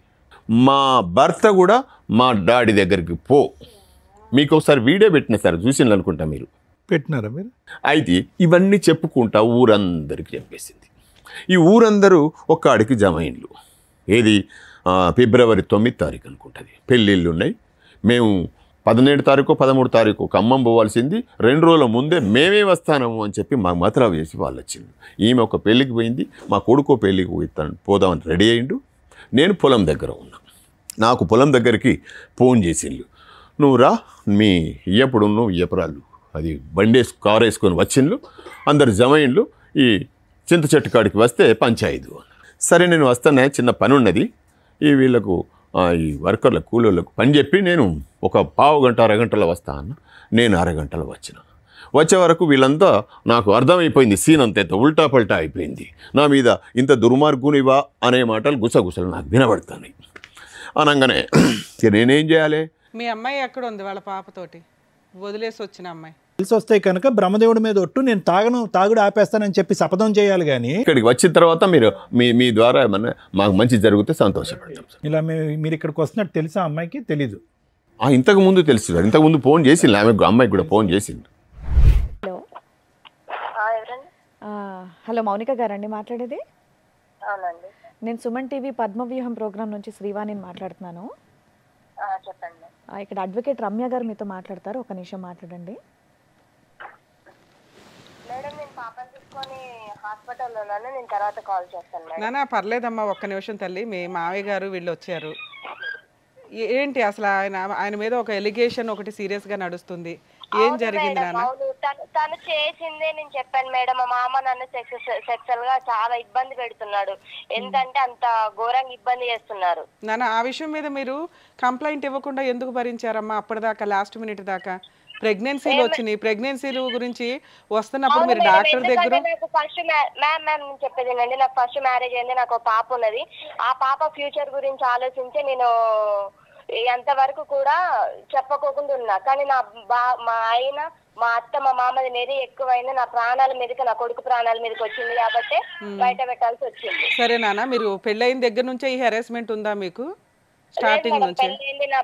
S2: మా భర్త కూడా మా డాడీ దగ్గరికి పో. మీకు ఒకసారి వీడియో పెట్టిన సార్, చూసింది అనుకుంటా మీరు.
S5: పెట్టినారా మీరు?
S2: అయితే ఇవన్నీ చెప్పుకుంటా ఊరందరికి చెప్పేసింది. ఈ ఊరందరూ ఒక్కడికి జమ అయిండ్లు. ఏది? ఫిబ్రవరి 9 తారీఖు అనుకుంటుంది. పెళ్ళిళ్ళు ఉన్నాయి. మేము 17 తారీఖు 13 తారీఖు ఖమ్మం పోవాల్సింది. 2 రోజుల ముందే మేమే వస్తాము అని చెప్పి మాకు మతలబు చేసి వాళ్ళు వచ్చిండు. ఈమె ఒక పెళ్ళికి పోయింది, మా కొడుకో పెళ్ళికి పోదామని రెడీ అయిండు. నేను పొలం దగ్గర ఉన్నా. నాకు పొలం దగ్గరికి ఫోన్ చేసిండు, నువ్వు రా, మీ ఇయ్యపురాళ్ళు అది బండేసి కారు వేసుకొని వచ్చిండ్లు, అందరు జమైండ్లు, ఈ చింత చెట్టు కాడికి వస్తే పంచాయతీ. సరే నేను వస్తానే, చిన్న పని ఉన్నది, వీళ్ళకు ఈ వర్కర్ల కూలీలకు పని చెప్పి నేను ఒక పావు గంట అరగంటలో వస్తా అన్న. నేను అరగంటలో వచ్చే వరకు వీళ్ళంతా నాకు అర్థమైపోయింది, సీన్ అంత ఉల్టా పల్టా అయిపోయింది. నా మీద ఇంత దుర్మార్గునివా అనే మాటలు గుసగుసలు నాకు వినబడతాయి. అనగానే నేనేం చేయాలి?
S3: మీ అమ్మాయి ఎక్కడ ఉంది వాళ్ళ పాపతోటి? వదిలేసి వచ్చిన అమ్మాయి
S5: తెలిసి వస్తాయి కనుక బ్రహ్మదేవుడి మీద ఒట్టు, నేను తాగుడు ఆపేస్తానని చెప్పి శపథం చేయాలి. కానీ
S2: ఇక్కడికి వచ్చిన తర్వాత మీరు మీ ద్వారా ఏమన్నా మాకు మంచి జరిగితే సంతోషపడతాం సార్.
S5: ఇలా మీరు ఇక్కడికి వస్తున్నట్టు తెలుసా అమ్మాయికి? తెలీదు.
S2: ఇంతకుముందు తెలుసు, ఇంతకుముందు ఫోన్ చేసింది అమ్మాయికి కూడా ఫోన్ చేసింది.
S1: హలో హలో మౌనిక గారండి మాట్లాడేది?
S4: అవునండి.
S1: నేను సుమన్ టీవీ పద్మవ్యూహం ప్రోగ్రామ్ నుంచి శ్రీవాణిని మాట్లాడుతున్నాను.
S4: చెప్పండి.
S1: ఇక్కడ అడ్వకేట్ రమ్య గారు మీతో మాట్లాడతారు, ఒక నిమిషం మాట్లాడండి.
S4: మేడం, నేను పాపని తీసుకొని హాస్పిటల్లో ఉన్నాను, నేను తర్వాత కాల్ చేస్తాను మేడం.
S3: నానా పర్లేదమ్మా, ఒక్క నిమిషం తల్లి. మీ మావయ్య గారు వీళ్ళు వచ్చారు. ఏంటి అసలు ఆయన మీద ఒక ఎలిగేషన్ ఒకటి సీరియస్ గా నడుస్తుంది. ఏం జరిగింది నాన్న?
S4: తను చేసిందే నేను చెప్పాను మేడం. మా మామ నన్ను సెక్సువల్ గా చాలా ఇబ్బంది పెడుతున్నాడు. ఎంతంటే అంత ఘోరంగా ఇబ్బంది చేస్తున్నారు.
S3: నాన్న, ఆ విషయం మీద మీరు కంప్లైంట్ ఇవ్వకుండా ఎందుకు భరించారమ్మా అప్పటిదాకా, లాస్ట్ మినిట్ దాకా? ప్రెగ్నెన్సీలు వచ్చినాయి, ప్రెగ్నెన్సీలు గురించి వస్తున్నప్పుడు మీరు డాక్టర్ దగ్గర
S4: ఫస్ట్ మ్యామ్ చెప్పేది ఏంటంటే, నాకు ఫస్ట్ మ్యారేజ్ అయింది, నాకు పాప ఉన్నది. ఆ పాప ఫ్యూచర్ గురించి ఆలోచించి నేను ఎంతవరకు కూడా చెప్పకోకుండా ఉన్నా. కానీ మా ఆయన, మా అత్త, మా మామది నెరి ఎక్కువైంది, నా ప్రాణాల మీదకి, నా కొడుకు ప్రాణాల మీదకి వచ్చింది కాబట్టి బయట పెట్టాల్సి వచ్చింది.
S3: సరే నాన్న, మీరు పెళ్ళైన దగ్గర నుంచే ఈ హెరాస్మెంట్ ఉందా మీకు? స్టార్టింగ్ నుంచి?
S4: నా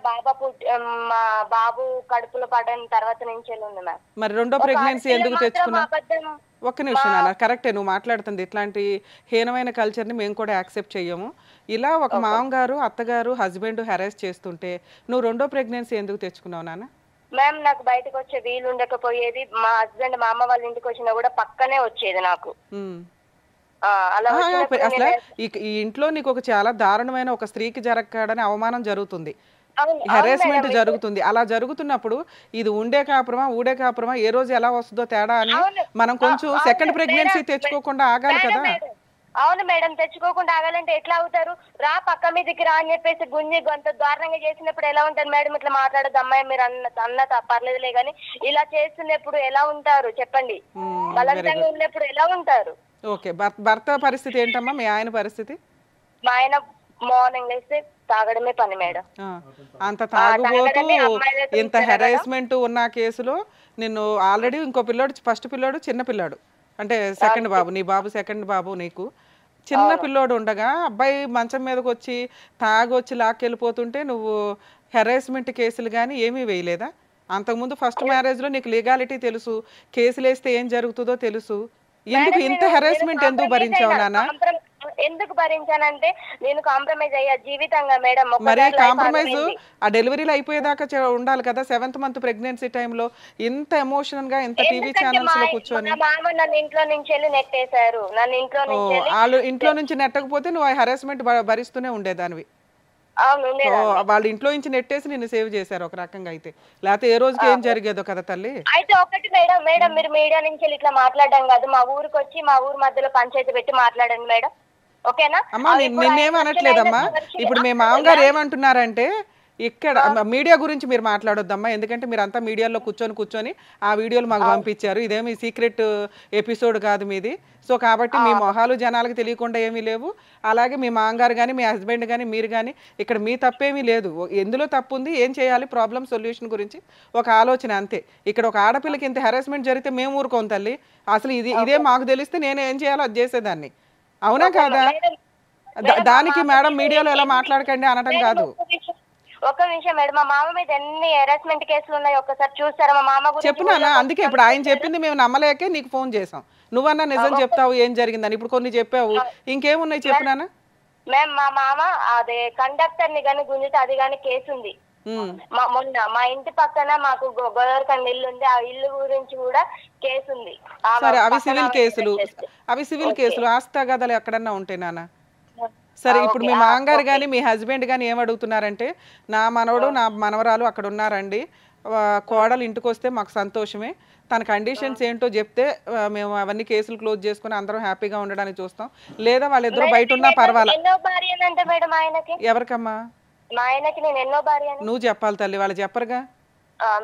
S4: మా బాబు కడుపులో పడిన తర్వాత నుంచి ఉంది మ్యామ్.
S3: మరి రెండో ప్రెగ్నెన్సీ ఎందుకు తెచ్చుకున్నా? ఒక్క నిమిషం నాన్న, కరెక్టే నువ్వు మాట్లాడుతుంది. ఇట్లాంటి హీనమైన కల్చర్ని మేము కూడా యాక్సెప్ట్ చెయ్యము. ఇలా ఒక మామగారు, అత్తగారు, హస్బెండ్ హెరాస్ చేస్తుంటే నువ్వు రెండో ప్రెగ్నెన్సీ ఎందుకు తెచ్చుకున్నావు నాన్న?
S4: మ్యామ్, నాకు బయటకు వచ్చే వీలు ఉండకపోయేది. మా హస్బెండ్ మా అమ్మ వాళ్ళ ఇంటికి వచ్చినా కూడా పక్కనే వచ్చేది నాకు.
S3: అసలు ఈ ఇంట్లో నీకు ఒక చాలా దారుణమైన ఒక స్త్రీకి జరగకూడని అవమానం జరుగుతుంది, హెరాస్మెంట్ జరుగుతుంది. అలా జరుగుతున్నప్పుడు ఇది ఉండే కాపురమా ఊడే కాపురమా, ఏ రోజు ఎలా వస్తుందో తేడా అని మనం కొంచెం సెకండ్ ప్రెగ్నెన్సీ తెచ్చుకోకుండా ఆగాలి కదా.
S4: అవును మేడం, తెచ్చుకోకుండా ఆగాలంటే ఎట్లా అవుతారు? రా పక్క మీదకి రా అని చెప్పేసి గుంజి గొంత దారుణంగా చేసినప్పుడు ఎలా ఉంటారు మేడం? ఇట్లా మాట్లాడదు అమ్మాయి, మీరు అన్న పర్లేదులే గానీ ఇలా చేస్తున్నప్పుడు ఎలా ఉంటారు చెప్పండి? బలవంతంగా ఉన్నప్పుడు ఎలా ఉంటారు?
S3: ఓకే, భర్త పరిస్థితి ఏంటమ్మా? మీ ఆయన పరిస్థితి?
S4: మా ఆయన మార్నింగ్ లేస్తే తాగడమే పని మేడం.
S3: అంత తాగుబోతూ ఇంత హెరాస్మెంట్ ఉన్న కేసులో నిన్ను ఆల్రెడీ ఇంకో పిల్లోడు, ఫస్ట్ పిల్లోడు చిన్న పిల్లాడు అంటే సెకండ్ బాబు, నీ బాబు సెకండ్ బాబు, నీకు చిన్న పిల్లోడు ఉండగా అబ్బాయి మంచం మీదకి వచ్చి తాగొచ్చి లాక్కెళ్ళిపోతుంటే నువ్వు హెరాస్మెంట్ కేసులు కానీ ఏమీ వేయలేదా? అంతకుముందు ఫస్ట్ మ్యారేజ్లో నీకు లీగాలిటీ తెలుసు, కేసులు వేస్తే ఏం జరుగుతుందో తెలుసు. ఎందుకు ఇంత హెరాస్మెంట్ ఎందుకు భరించావు నాన్న?
S4: ఎందుకు భరించానంటే నేను కాంప్రమైజ్ అయ్యా జీవితంగా మేడం.
S3: మరి కాంప్రమైజ్ ఆ డెలివరీలు అయిపోయేదాకా ఉండాలి కదా. 7th month ప్రెగ్నెన్సీ టైంలో ఇంత ఎమోషనల్ గా ఎంత టీవీ ఛానల్స్ లో కూర్చొని
S4: మామ నన్ను ఇంట్లో నుంచి వెళ్ళి నెట్టేశారు. నన్ను ఇంట్లో నుంచి
S3: వాళ్ళు ఇంట్లో నుంచి నెట్టకపోతే నువ్వు హెరాస్మెంట్ భరిస్తూనే ఉండేదానివి. వాళ్ళ ఇంట్లో నుంచి నెట్టేసి నిన్ను సేవ్ చేశారు ఒక రకంగా. అయితే లేకపోతే ఏ రోజుకి ఏం జరిగేదో కదా తల్లి.
S4: అయితే ఒకటి మేడం, మీరు మీడియా నుంచి ఇట్లా మాట్లాడడం కాదు, మా ఊరికి వచ్చి మా ఊరు మధ్యలో పంచాయతీ పెట్టి మాట్లాడండి మేడం, ఓకేనా?
S3: అమ్మా నిన్నేం అనట్లేదమ్మా. ఇప్పుడు మీ మామగారు ఏమంటున్నారంటే ఇక్కడ మీడియా గురించి మీరు మాట్లాడొద్దమ్మా, ఎందుకంటే మీరు అంతా మీడియాలో కూర్చొని ఆ వీడియోలు మాకు పంపించారు. ఇదేమి సీక్రెట్ ఎపిసోడ్ కాదు మీది. సో కాబట్టి మీ మొహాలు జనాలకు తెలియకుండా ఏమీ లేవు. అలాగే మీ మామగారు కానీ మీ హస్బెండ్ కానీ మీరు కానీ ఇక్కడ మీ తప్పేమీ లేదు. ఎందులో తప్పు ఉంది, ఏం చేయాలి, ప్రాబ్లం సొల్యూషన్ గురించి ఒక ఆలోచన అంతే. ఇక్కడ ఒక ఆడపిల్లకి ఇంత హెరాస్మెంట్ జరిగితే మేము ఊరుకోం తల్లి. అసలు ఇదే మాకు తెలిస్తే నేను ఏం చేయాలో అది చేసేదాన్ని. అవునా కాదా? దానికి మేడం మీడియాలో ఎలా మాట్లాడకండి అనడం కాదు.
S4: ఒక నిమిషం మేడం, మా మామ మీద ఎన్ని హెరాస్మెంట్ కేసులు ఉన్నాయి ఒక్కసారి చూస్తారా? మా మామ
S3: చెప్పునా? అందుకే ఇప్పుడు ఆయన చెప్పింది మేము నమ్మలేకే నీకు ఫోన్ చేసాం. నువ్వన్నా నిజం చెప్తావు ఏం జరిగిందని. ఇప్పుడు కొన్ని చెప్పావు, ఇంకేమున్నాయి చెప్పునానా?
S4: మ్యామ్ మా మామ అదే కండక్టర్ ని గాని గుంజితే అది గాని కేసు ఉంది. మొన్న మా ఇంటి పక్కన మాకు గోదావరికండ ఇల్లు ఉంది, ఆ ఇల్లు గురించి కూడా కేసు ఉంది.
S3: సరే అవి సివిల్ కేసులు ఆస్తిగదాలు ఎక్కడన్నా ఉంటే నాన్న. సరే ఇప్పుడు మీ మామగారు కానీ మీ హస్బెండ్ కానీ ఏమడుగుతున్నారంటే నా మనవడు నా మనవరాలు అక్కడ ఉన్నారండి, కోడలు ఇంటికి వస్తే మాకు సంతోషమే, తన కండిషన్స్ ఏంటో చెప్తే మేము అవన్నీ కేసులు క్లోజ్ చేసుకుని అందరం హ్యాపీగా ఉండడానికి చూస్తాం, లేదా వాళ్ళిద్దరూ బయట ఉన్నా పర్వాలేదు. ఎవరికమ్మా?
S4: మా ఆయనకి నేను ఎన్నో భార్య.
S3: నువ్వు చెప్పాలి తల్లి, వాళ్ళు చెప్పరుగా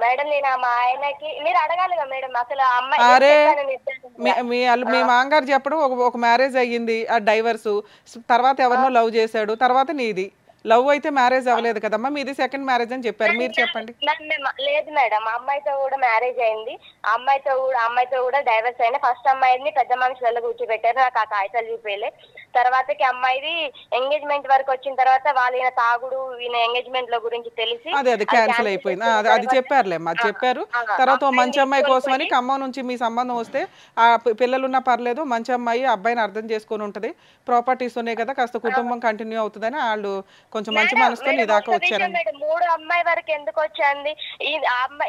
S4: మేడం. నేను మా ఆయనకి మీరు అడగాలిగా మేడం అసలు అమ్మాయి.
S3: అరే మీ మామగారు చెప్పడం ఒక మ్యారేజ్ అయ్యింది, ఆ డైవర్స్ తర్వాత ఎవరినో లవ్ చేశాడు, తర్వాత నీది లవ్ అయితే మ్యారేజ్ అవ్వలేదు కదమ్మా, మీది సెకండ్ మ్యారేజ్ అని చెప్పారు. మీరు చెప్పండి.
S4: లేదు మేడం, అమ్మాయితో కూడా మ్యారేజ్ అయింది, అమ్మాయితో కూడా డైవర్స్ అయినా. ఫస్ట్ అమ్మాయిని పెద్ద మనుషులలో కూర్చోబెట్టారు, నాకు ఆ కాగితాలు చూపేలే. తర్వాతకి అమ్మాయిది ఎంగేజ్మెంట్ వరకు వచ్చిన తర్వాత వాళ్ళ ఈయన తాగుడు, ఈయన ఎంగేజ్మెంట్ లో గురించి తెలిసి
S3: అది క్యాన్సిల్ అయిపోయింది. అది చెప్పారులేమ్మా, అది చెప్పారు. తర్వాత మంచి అమ్మాయి కోసం అని ఖమ్మం నుంచి మీ సంబంధం వస్తే ఆ పిల్లలున్నా పర్లేదు, మంచి అమ్మాయి అబ్బాయిని అర్థం చేసుకొని ఉంటది, ప్రాపర్టీస్ ఉన్నాయి కదా, కాస్త కుటుంబం కంటిన్యూ అవుతుందని వాళ్ళు కొంచెం మంచి మనసుతో నీ దాకా వచ్చారండి.
S4: 3 అమ్మాయి వరకు ఎందుకు వచ్చింది?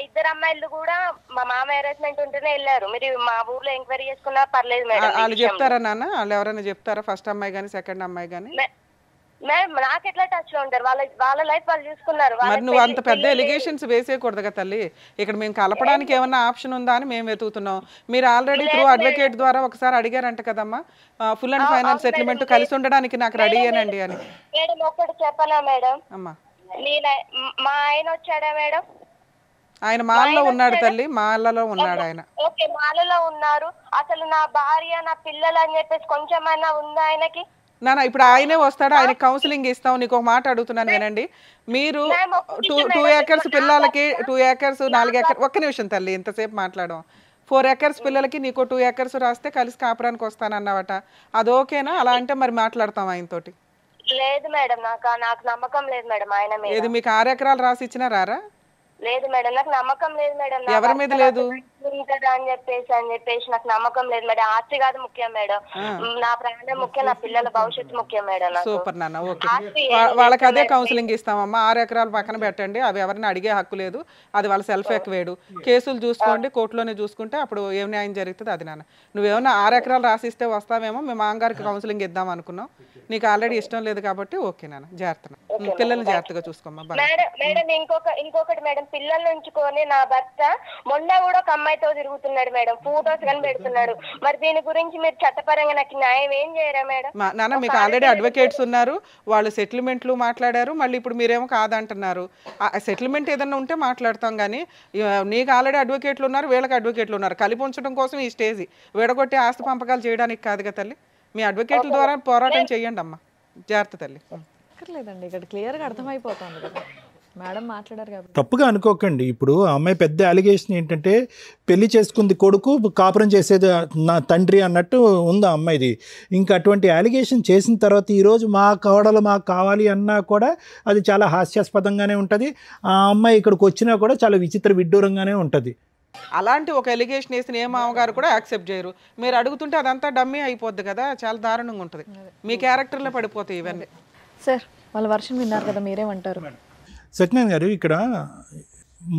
S4: ఇద్దరు అమ్మాయిలు కూడా మా మామ హెరాస్మెంట్ ఉంటేనే వెళ్ళారు. మీరు మా ఊర్లో ఎంక్వైరీ చేసుకున్నా పర్లేదు మేడం.
S3: వాళ్ళు చెప్తారా నాన్న? వాళ్ళు ఎవరైనా చెప్తారా? ఫస్ట్ అమ్మాయి కానీ సెకండ్ అమ్మాయి కానీ?
S4: మేడం నాకు ఎట్లా టచ్ లో ఉంటారు, వాళ్ళ లైఫ్ వాళ్ళు చూసుకున్నారు.
S3: మరి నువ్వు అంత పెద్ద ఎలిగేషన్స్ వేసేయకూడదు కదా తల్లి. ఇక్కడ మేము కలపడానికి ఏమన్నా ఆప్షన్ ఉందా అని మేము వెతుకుతున్నాం. మీరు ఆల్రెడీ త్రూ అడ్వకేట్ ద్వారా ఒకసారి అడిగారంట కదమ్మా, ఫుల్ అండ్ ఫైనల్ సెటిల్మెంట్ కలిసి ఉండడానికి నాకు రెడీ అనండి అని.
S4: మేడం ఒకటి చెప్పనా మేడం,
S3: అమ్మా
S4: మా ఆయన వచ్చాడా మేడం?
S3: ఆయన మాల్లో ఉన్నాడు తల్లి, మాలలో ఉన్నాడు ఆయన.
S4: ఓకే మాలలో ఉన్నారు. అసలు నా భార్య నా పిల్లలు అని చెప్పేసి కొంచెమైనా ఉందా ఆయనకి?
S3: నాన్న ఇప్పుడు ఆయనే వస్తాడు, ఆయన కౌన్సిలింగ్ ఇస్తాం. నీకు ఒక మాట అడుగుతున్నాను వినండి. మీరు 2 acres పిల్లలకి 2 acres 4 acres ఒక్క నిమిషం తల్లి, ఇంతసేపు మాట్లాడడం. 4 acres పిల్లలకి నీకు 2 acres రాస్తే కలిసి కాపురానికి వస్తానన్నమాట, అది ఓకేనా? అలా అంటే మరి మాట్లాడతాం ఆయనతోటి.
S4: లేదు మేడం, నాకు నమ్మకం లేదు మేడం ఆయన మీద.
S3: ఏది మీకు 6 acres రాసి ఇచ్చినా రారా?
S4: లేదు మేడం, నాకు నమ్మకం లేదు మేడం.
S3: ఎవరి మీద లేదు
S4: అని చెప్పేసి నాకు నమ్మకం లేదు మేడం. ఆస్తి కాదు ముఖ్యం మేడం, నా ప్రాణం ముఖ్యం, నా పిల్లల భవిష్యత్తు ముఖ్యం మేడం.
S3: సూపర్ నాన్న, ఓకే. వాళ్ళకి అదే కౌన్సిలింగ్ ఇస్తామమ్మా. 6 acres పక్కన పెట్టండి, అవి ఎవరిని అడిగే హక్కు లేదు, అది వాళ్ళ సెల్ఫ్ ఎక్వేడు. కేసులు చూసుకోండి, కోర్టులోనే చూసుకుంటే అప్పుడు ఏం న్యాయం జరుగుతుంది అది. నాన్న నువ్వేమన్నా 6 acres రాసిస్తే వస్తావేమో, మేము మామగారికి కౌన్సిలింగ్ ఇద్దాం అనుకున్నాం, నీకు ఆల్రెడీ ఇష్టం లేదు కాబట్టి ఓకే నాన్న, జాగ్రత్త, పిల్లల్ని జాగ్రత్తగా చూసుకోమ్మా.
S4: మేడం ఇంకొకటి మేడం, పిల్లల్ని ఉంచుకొని నా భర్త మొన్న కూడా ఒక అమ్మాయితో తిరుగుతున్నాడు మేడం, ఫోటోస్ కానీ పెడుతున్నాడు. మరి దీని గురించి మీరు చట్టపరంగా నాకు న్యాయం ఏం చేయరా మేడం?
S3: నాన్న మీకు ఆల్రెడీ అడ్వకేట్స్ ఉన్నారు, వాళ్ళు సెటిల్మెంట్లు మాట్లాడారు, మళ్ళీ ఇప్పుడు మీరేమో కాదంటున్నారు. సెటిల్మెంట్ ఏదన్నా ఉంటే మాట్లాడతాం, కానీ నీకు ఆల్రెడీ అడ్వకేట్లు ఉన్నారు, వీళ్ళకి అడ్వకేట్లు ఉన్నారు, కలిపి ఉంచడం కోసం ఈ స్టేజ్ విడగొట్టి ఆస్తి పంపకాలు చేయడానికి కాదు కదా తల్లి. మీ అడ్వకేట్ల ద్వారా పోరాటం చేయండి అమ్మా, జాగ్రత్త తల్లి.
S1: లేదండి ఇక్కడ క్లియర్గా అర్థమైపోతుంది కదా మేడం మాట్లాడారు కాబట్టి.
S5: తప్పుగా అనుకోకండి. ఇప్పుడు ఆ అమ్మాయి పెద్ద అలిగేషన్ ఏంటంటే పెళ్లి చేసుకుంది కొడుకు, కాపురం చేసేది నా తండ్రి అన్నట్టు ఉంది ఆ అమ్మాయిది. ఇంకా అటువంటి అలిగేషన్ చేసిన తర్వాత ఈరోజు మా కోడలు మాకు కావాలి అన్నా కూడా అది చాలా హాస్యాస్పదంగానే ఉంటుంది. ఆ అమ్మాయి ఇక్కడికి వచ్చినా కూడా చాలా విచిత్ర విడ్డూరంగానే ఉంటుంది.
S3: అలాంటి ఒక ఎలిగేషన్ వేసిన ఏ మామగారు కూడా యాక్సెప్ట్ చేయరు. మీరు అడుగుతుంటే అదంతా డమ్మీ అయిపోద్ది కదా, చాలా దారుణంగా ఉంటుంది. మీ క్యారెక్టర్లో పడిపోతాయి ఇవన్నీ.
S1: సార్ వాళ్ళ వర్షన్ విన్నారు కదా, మీరేమంటారు?
S5: సత్యనారాయణ గారు, ఇక్కడ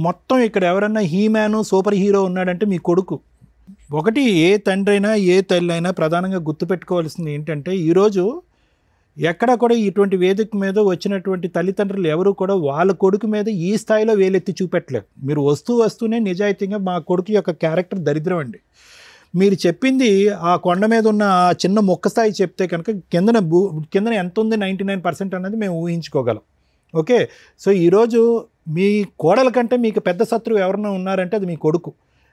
S5: మొత్తం ఇక్కడ ఎవరన్నా హీమ్యాను సూపర్ హీరో ఉన్నాడంటే మీ కొడుకు. ఒకటి ఏ తండ్రి అయినా ఏ తల్లి అయినా ప్రధానంగా గుర్తుపెట్టుకోవాల్సింది ఏంటంటే, ఈరోజు ఎక్కడ కూడా ఇటువంటి వేదిక మీద వచ్చినటువంటి తల్లిదండ్రులు ఎవరు కూడా వాళ్ళ కొడుకు మీద ఈ స్థాయిలో వేలెత్తి చూపెట్టలేదు. మీరు వస్తూనే నిజాయితీగా మా కొడుకు యొక్క క్యారెక్టర్ దరిద్రం అండి, మీరు చెప్పింది ఆ కొండ మీద ఉన్న ఆ చిన్న మొక్క స్థాయి చెప్తే కనుక కిందన ఎంత ఉంది 99% అన్నది మేము ఊహించుకోగలం. ఓకే, సో ఈరోజు మీ కోడల కంటే మీకు పెద్ద శత్రువు ఎవరైనా ఉన్నారంటే అది మీ కొడుకు.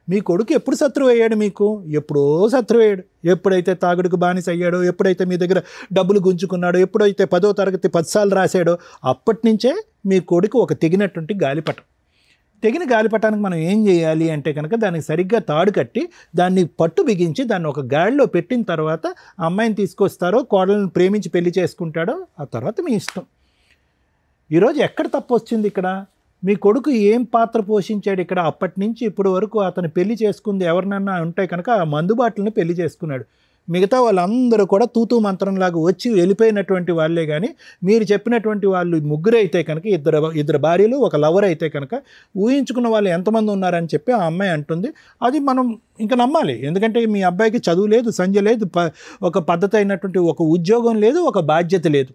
S5: మీ కొడుకు ఎప్పుడు శత్రువు అయ్యాడు? మీకు ఎప్పుడో శత్రువు అయ్యాడు. ఎప్పుడైతే తాగుడుకు బానిస అయ్యాడో, ఎప్పుడైతే మీ దగ్గర డబ్బులు గుంజుకున్నాడో, ఎప్పుడైతే 10వ తరగతి 10 సార్లు రాశాడో, అప్పటి నుంచే మీ కొడుకు ఒక తెగినటువంటి గాలిపటం. తెగిన గాలిపటానికి మనం ఏం చేయాలి అంటే కనుక దానికి సరిగ్గా తాడు కట్టి దాన్ని పట్టు బిగించి దాన్ని ఒక గాడిలో పెట్టిన తర్వాత ఆ అమ్మాయిని తీసుకొస్తారో, కోడలను ప్రేమించి పెళ్లి చేసుకుంటాడో, ఆ తర్వాత మీ ఇష్టం. ఈరోజు ఎక్కడ తప్పు వచ్చింది ఇక్కడ? మీ కొడుకు ఏం పాత్ర పోషించాడు ఇక్కడ? అప్పటి నుంచి ఇప్పటి వరకు అతను పెళ్లి చేసుకుంది ఎవరినన్నా ఉంటే కనుక ఆ మందుబాటులను పెళ్లి చేసుకున్నాడు. మిగతా వాళ్ళందరూ కూడా తూతూ మంత్రంలాగా వచ్చి వెళ్ళిపోయినటువంటి వాళ్ళే. కానీ మీరు చెప్పినటువంటి వాళ్ళు ముగ్గురే అయితే కనుక, ఇద్దరు భార్యలు ఒక లవర్ అయితే కనుక ఊహించుకున్న వాళ్ళు ఎంతమంది ఉన్నారని చెప్పి ఆ అమ్మాయి అంటుంది. అది మనం ఇంకా నమ్మాలి. ఎందుకంటే మీ అబ్బాయికి చదువు లేదు, సంధ్య లేదు, ఒక పద్ధతి అయినటువంటి ఒక ఉద్యోగం లేదు, ఒక బాధ్యత లేదు.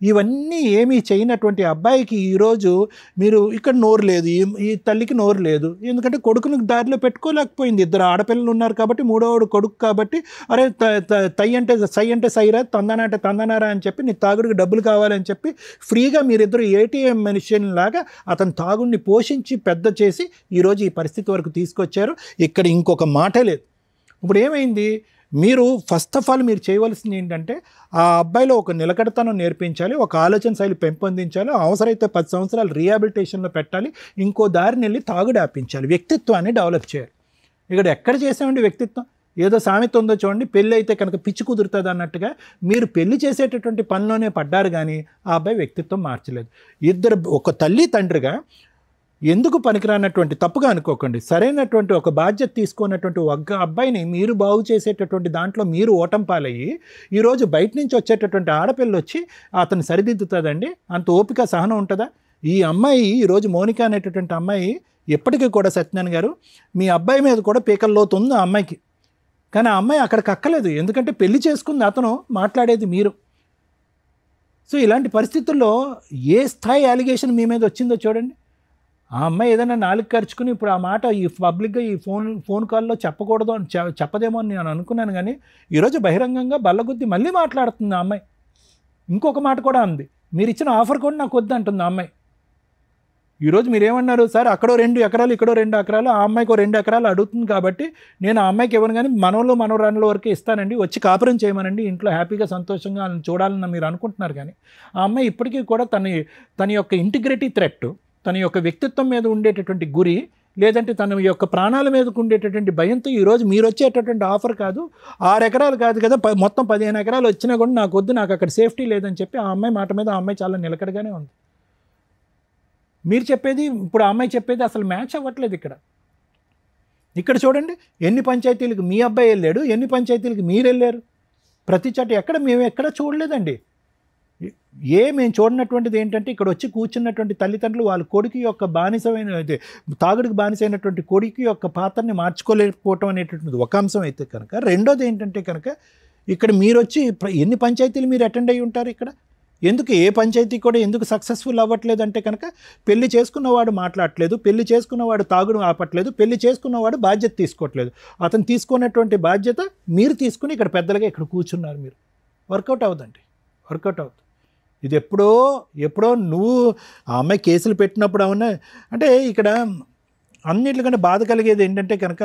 S5: ఇవన్నీ ఏమీ చేయనటువంటి అబ్బాయికి ఈరోజు మీరు ఇక్కడ నోరు లేదు, ఈ తల్లికి నోరు లేదు. ఎందుకంటే కొడుకుని దారిలో పెట్టుకోలేకపోయింది. ఇద్దరు ఆడపిల్లలు ఉన్నారు కాబట్టి, మూడోవాడు కొడుకు కాబట్టి, అరే తై అంటే సై అంటే సైరా, తందన అంటే తందనారా అని చెప్పి, నీ తాగుడికి డబ్బులు కావాలని చెప్పి ఫ్రీగా మీరిద్దరు ఏటీఎం మెషిన్ లాగా అతని తాగుడిని పోషించి పెద్ద చేసి ఈరోజు ఈ పరిస్థితి వరకు తీసుకొచ్చారు. ఇక్కడ ఇంకొక మాటే లేదు. ఇప్పుడు ఏమైంది? మీరు ఫస్ట్ ఆఫ్ ఆల్ మీరు చేయవలసింది ఏంటంటే ఆ అబ్బాయిలో ఒక నిలకడతనం నేర్పించాలి, ఒక ఆలోచన శైలి పెంపొందించాలి, అవసరమైతే 10 సంవత్సరాలు రీహాబిలిటేషన్లో పెట్టాలి, ఇంకో దారిని వెళ్ళి తాగుడు ఆపించాలి, వ్యక్తిత్వాన్ని డెవలప్ చేయాలి. ఇక్కడ ఎక్కడ చేసామండి వ్యక్తిత్వం? ఏదో సామెత ఉందో చూడండి, పెళ్ళి అయితే కనుక పిచ్చి కుదురుతుంది అన్నట్టుగా మీరు పెళ్లి చేసేటటువంటి పనిలోనే పడ్డారు కానీ ఆ అబ్బాయి వ్యక్తిత్వం మార్చలేదు. ఒక తల్లి తండ్రిగా ఎందుకు పనికిరానటువంటి, తప్పుగా అనుకోకండి, సరైనటువంటి ఒక బాధ్యత తీసుకున్నటువంటి ఒక అబ్బాయిని మీరు బాగు చేసేటటువంటి దాంట్లో మీరు ఓటం పాలయ్యి ఈరోజు బయట నుంచి వచ్చేటటువంటి ఆడపిల్ల వచ్చి అతను సరిదిద్దుతుందండి? అంత ఓపిక సహనం ఉంటుందా? ఈ అమ్మాయి ఈరోజు మౌనిక అనేటటువంటి అమ్మాయి ఎప్పటికీ కూడా సత్యనారాయణ గారు మీ అబ్బాయి మీద కూడా పీకల్లోతు ఉంది ఆ అమ్మాయికి. కానీ ఆ అమ్మాయి అక్కడికి అక్కలేదు, ఎందుకంటే పెళ్లి చేసుకుంది అతను, మాట్లాడేది మీరు. సో ఇలాంటి పరిస్థితుల్లో ఏ స్థాయి అలిగేషన్ మీ మీద వచ్చిందో చూడండి. ఆ అమ్మాయి ఏదైనా నాలుగు ఖర్చుకుని ఇప్పుడు ఆ మాట ఈ పబ్లిక్గా ఈ ఫోన్ కాల్లో చెప్పకూడదు అని చెప్పదేమో అని నేను అనుకున్నాను. కానీ ఈరోజు బహిరంగంగా బల్లగుద్ది మళ్ళీ మాట్లాడుతుంది ఆ అమ్మాయి. ఇంకొక మాట కూడా అంది, మీరు ఇచ్చిన ఆఫర్ కూడా నాకు వద్దు అంటుంది ఆ అమ్మాయి. ఈరోజు మీరేమన్నారు? సార్ అక్కడో 2 ఎకరాలు ఇక్కడో 2 ఎకరాలు, ఆ అమ్మాయికి 2 ఎకరాలు అడుగుతుంది కాబట్టి నేను ఆ అమ్మాయికి ఇవ్వను, కానీ మనవరాళ్ళ వరకు ఇస్తానండి, వచ్చి కాపురం చేయమనండి, ఇంట్లో హ్యాపీగా సంతోషంగా చూడాలని మీరు అనుకుంటున్నారు. కానీ ఆ అమ్మాయి ఇప్పటికీ కూడా తన యొక్క ఇంటిగ్రిటీ థ్రెట్, తన యొక్క వ్యక్తిత్వం మీద ఉండేటటువంటి గురి, లేదంటే తన యొక్క ప్రాణాల మీదకు ఉండేటటువంటి భయంతో ఈరోజు మీరు వచ్చేటటువంటి ఆఫర్ కాదు, 6 ఎకరాలు కాదు కదా, మొత్తం 15 ఎకరాలు వచ్చినా కూడా నాకు వద్దు, నాకు అక్కడ సేఫ్టీ లేదని చెప్పి ఆ అమ్మాయి మాట మీద ఆ అమ్మాయి చాలా నిలకడగానే ఉంది. మీరు చెప్పేది ఇప్పుడు ఆ అమ్మాయి చెప్పేది అసలు మ్యాచ్ అవ్వట్లేదు. ఇక్కడ చూడండి, ఎన్ని పంచాయతీలకు మీ అబ్బాయి వెళ్ళాడు, ఎన్ని పంచాయతీలకు మీరు వెళ్ళారు, ప్రతి చోట మేము ఎక్కడ చూడలేదండి. మేము చూడనటువంటిది ఏంటంటే ఇక్కడ వచ్చి కూర్చున్నటువంటి తల్లిదండ్రులు వాళ్ళ కొడుకు యొక్క బానిసమైన తాగుడికి బానిసైనటువంటి కొడుకు యొక్క పాత్రని మార్చుకోలేకపోవటం అనేటటువంటిది ఒక అంశం అయితే కనుక, రెండోది ఏంటంటే కనుక ఇక్కడ మీరు వచ్చి ఎన్ని పంచాయతీలు మీరు అటెండ్ అయ్యి ఉంటారు? ఇక్కడ ఎందుకు ఏ పంచాయతీ కూడా ఎందుకు సక్సెస్ఫుల్ అవ్వట్లేదు అంటే కనుక పెళ్లి చేసుకున్నవాడు మాట్లాడట్లేదు, పెళ్లి చేసుకున్నవాడు తాగుడు ఆపట్లేదు, పెళ్లి చేసుకున్నవాడు బాధ్యత తీసుకోవట్లేదు. అతను తీసుకున్నటువంటి బాధ్యత మీరు తీసుకుని ఇక్కడ పెద్దలుగా ఇక్కడ కూర్చున్నారు. మీరు వర్కౌట్ అవ్వదండి, వర్కౌట్ అవుతుంది. ఇది ఎప్పుడో నువ్వు ఆ అమ్మాయి కేసులు పెట్టినప్పుడు అవునా అంటే ఇక్కడ అన్నిటికంటే బాధ కలిగేది ఏంటంటే కనుక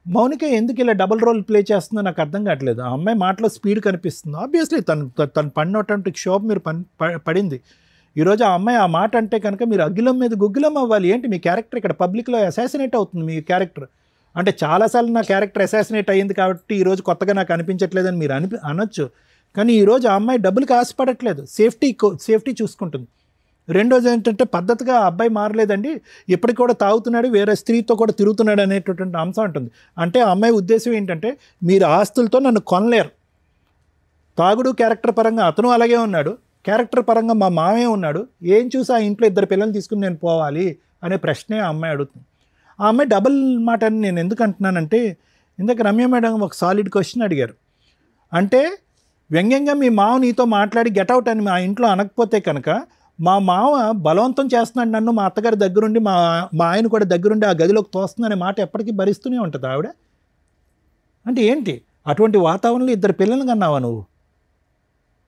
S5: మౌనిక ఎందుకు ఇలా డబుల్ రోల్ ప్లే చేస్తుందో నాకు అర్థం కావట్లేదు. ఆ అమ్మాయి మాటలో స్పీడ్ కనిపిస్తుంది. ఆబ్వియస్లీ తను పడినటువంటి క్షోభ మీరు పడింది. ఈరోజు ఆ అమ్మాయి ఆ మాట అంటే కనుక మీరు అగ్గిలం మీద గుగ్గిలం అవ్వాలి. ఏంటి మీ క్యారెక్టర్ ఇక్కడ పబ్లిక్లో అసాసినేట్ అవుతుంది. మీ క్యారెక్టర్ అంటే చాలాసార్లు నా క్యారెక్టర్ అసాసినేట్ అయ్యింది కాబట్టి ఈరోజు కొత్తగా నాకు అనిపించట్లేదని మీరు అనొచ్చు. కానీ ఈరోజు ఆ అమ్మాయి డబ్బులకి ఆశపడట్లేదు, సేఫ్టీ చూసుకుంటుంది. రెండోది ఏంటంటే పద్ధతిగా ఆ అబ్బాయి మారలేదండి, ఇప్పటికి కూడా తాగుతున్నాడు, వేరే స్త్రీతో కూడా తిరుగుతున్నాడు అనేటటువంటి అంశం ఉంటుంది. అంటే ఆ అమ్మాయి ఉద్దేశం ఏంటంటే మీరు ఆస్తులతో నన్ను కొనలేరు. తాగుడు క్యారెక్టర్ పరంగా అతను అలాగే ఉన్నాడు, క్యారెక్టర్ పరంగా మా మామే ఉన్నాడు, ఏం చూసి ఆ ఇంట్లో 2 పిల్లల్ని తీసుకుని నేను పోవాలి అనే ప్రశ్నే ఆ అమ్మాయి అడుగుతుంది. ఆ అమ్మాయి డబుల్ మాట అని నేను ఎందుకు అంటున్నానంటే, ఇందాక రమ్య మేడం ఒక సాలిడ్ క్వశ్చన్ అడిగారు. అంటే వ్యంగ్యంగా మీ మావ నీతో మాట్లాడి గెటౌట్ అని మా ఇంట్లో అనకపోతే కనుక మా మావ బలవంతం చేస్తున్నాడు నన్ను, మా అత్తగారి దగ్గరుండి మా ఆయన కూడా దగ్గరుండి ఆ గదిలోకి తోస్తుందనే మాట ఎప్పటికీ భరిస్తూనే ఉంటుంది ఆవిడ. అంటే ఏంటి అటువంటి వాతావరణంలో 2 పిల్లలు కన్నావా నువ్వు?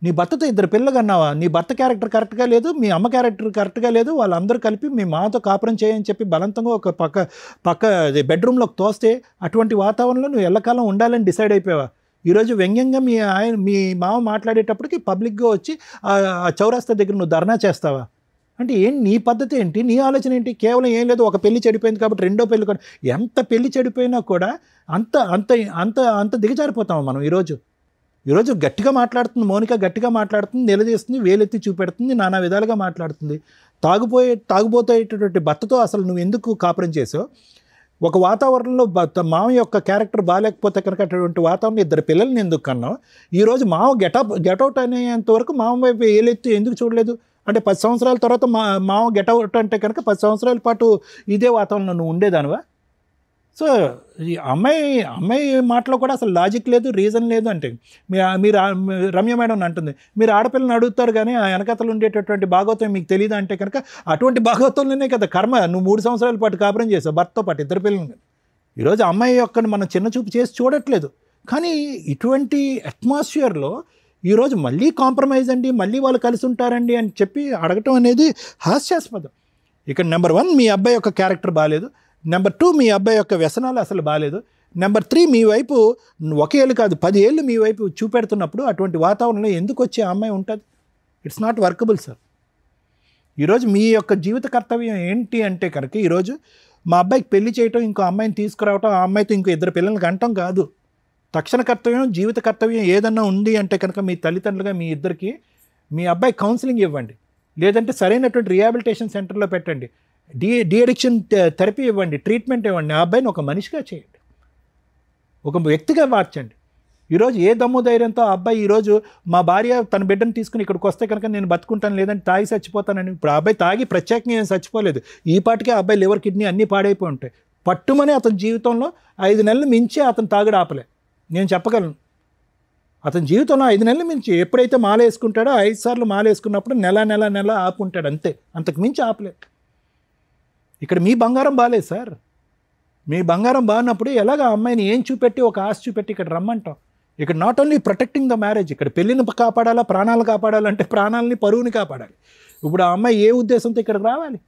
S5: నీ భర్తతో 2 పిల్లలు కన్నావా? నీ భర్త క్యారెక్టర్ కరెక్ట్గా లేదు, మీ అమ్మ క్యారెక్టర్ కరెక్ట్గా లేదు, వాళ్ళందరూ కలిపి మీ మాతో కాపురం చేయని చెప్పి బలవంతంగా ఒక పక్క బెడ్రూమ్లోకి తోస్తే అటువంటి వాతావరణంలో నువ్వు ఎల్లకాలం ఉండాలని డిసైడ్ అయిపోయావా? ఈరోజు వ్యంగ్యంగా మీ మామ మాట్లాడేటప్పటికి పబ్లిక్గా వచ్చి ఆ చౌరాస్తా దగ్గర నువ్వు ధర్నా చేస్తావా? అంటే నీ పద్ధతి ఏంటి, నీ ఆలోచన ఏంటి? కేవలం ఏం లేదు, ఒక పెళ్లి చెడిపోయింది కాబట్టి రెండో పెళ్లి కూడా. ఎంత పెళ్లి చెడిపోయినా కూడా అంత అంత అంత అంత దిగజారిపోతాము మనం. ఈరోజు గట్టిగా మాట్లాడుతుంది మౌనిక, గట్టిగా మాట్లాడుతుంది, నిలదీస్తుంది, వేలెత్తి చూపెడుతుంది, నానా విధాలుగా మాట్లాడుతుంది. తాగుబోయేటటువంటి భర్తతో అసలు నువ్వు ఎందుకు కాపురం చేసావు? ఒక వాతావరణంలో మామ యొక్క క్యారెక్టర్ బాగాలేకపోతే కనుక అటువంటి వాతావరణం 2 పిల్లల్ని ఎందుకు కన్నావు? ఈరోజు మామ గెటౌట్ అనేంత వరకు మామ వైపు ఏలెత్తి ఎందుకు చూడలేదు? అంటే 10 సంవత్సరాల తర్వాత మామ గెటౌట్ అంటే కనుక 10 సంవత్సరాల పాటు ఇదే వాతావరణంలో నువ్వు ఉండేదానివా? సో ఈ అమ్మాయి మాటలో కూడా అసలు లాజిక్ లేదు, రీజన్ లేదు. అంటే మీరు రమ్య మేడం అంటుంది, మీరు ఆడపిల్లని అడుగుతారు కానీ ఆ వెనకతలు ఉండేటటువంటి భాగవతం మీకు తెలియదు అంటే కనుక అటువంటి భాగవతంలోనే కదా కర్మ. నువ్వు 3 సంవత్సరాల పాటు కాపురం చేసావు భర్తతో పాటు 2 పిల్లల్ని. ఈరోజు అమ్మాయి యొక్క మనం చిన్న చూపు చేసి చూడట్లేదు. కానీ ఇటువంటి అట్మాస్ఫియర్లో ఈరోజు మళ్ళీ కాంప్రమైజ్ అండి, మళ్ళీ వాళ్ళు కలిసి ఉంటారండి అని చెప్పి అడగటం అనేది హాస్యాస్పదం. ఇక్కడ నెంబర్ 1 మీ అబ్బాయి యొక్క క్యారెక్టర్ బాగాలేదు, నెంబర్ 2 మీ అబ్బాయి యొక్క వ్యసనాలు అసలు బాగాలేదు, నెంబర్ 3 మీ వైపు 1 ఏళ్ళు కాదు 10 ఏళ్ళు మీ వైపు చూపెడుతున్నప్పుడు అటువంటి వాతావరణంలో ఎందుకు వచ్చే అమ్మాయి ఉంటుంది? It's not workable sir. ఈరోజు మీ యొక్క జీవిత కర్తవ్యం ఏంటి అంటే కనుక ఈరోజు మా అబ్బాయికి పెళ్లి చేయటం, ఇంకో అమ్మాయిని తీసుకురావటం, ఆ అమ్మాయితో ఇంకో 2 పిల్లలకి అంటాం కాదు. తక్షణ కర్తవ్యం, జీవిత కర్తవ్యం ఏదన్నా ఉంది అంటే కనుక మీ తల్లిదండ్రులుగా మీ ఇద్దరికి మీ అబ్బాయి కౌన్సిలింగ్ ఇవ్వండి, లేదంటే సరైనటువంటి రిహాబిలిటేషన్ సెంటర్లో పెట్టండి, డి అడిక్షన్ థెరపీ ఇవ్వండి, ట్రీట్మెంట్ ఇవ్వండి. ఆ అబ్బాయిని ఒక మనిషిగా చేయండి, ఒక వ్యక్తిగా మార్చండి. ఈరోజు ఏ దమ్ము ధైర్యంతో ఆ అబ్బాయి ఈరోజు మా భార్య తన బిడ్డను తీసుకుని ఇక్కడికి వస్తే కనుక నేను బతుకుంటాను, లేదంటే తాగి చచ్చిపోతానని. ఇప్పుడు ఆ అబ్బాయి తాగి ప్రత్యేకంగా ఏం చచ్చిపోలేదు, ఈ పాటికే ఆ అబ్బాయి లివర్ కిడ్నీ అన్నీ పాడైపోయి ఉంటాయి. పట్టుమని అతని జీవితంలో 5 నెలలు మించి అతను తాగుడు ఆపలే, నేను చెప్పగలను. అతని జీవితంలో 5 నెలలు మించి ఎప్పుడైతే మాల వేసుకుంటాడో 5 సార్లు మాల వేసుకున్నప్పుడు నెల ఆపుకుంటాడు, అంతే, అంతకు మించి ఆపలే. ఇక్కడ మీ బంగారం బాగాలేదు సార్. మీ బంగారం బాగున్నప్పుడు ఎలాగ అమ్మాయిని ఏం చూపెట్టి ఒక ఆశ చూపెట్టి ఇక్కడ రమ్మంటాం? ఇక్కడ not only protecting the marriage, ఇక్కడ పెళ్ళిని కాపాడాలా, ప్రాణాలు కాపాడాలంటే ప్రాణాలని పరువుని కాపాడాలి. ఇప్పుడు ఆ అమ్మాయి ఏ ఉద్దేశంతో ఇక్కడికి రావాలి?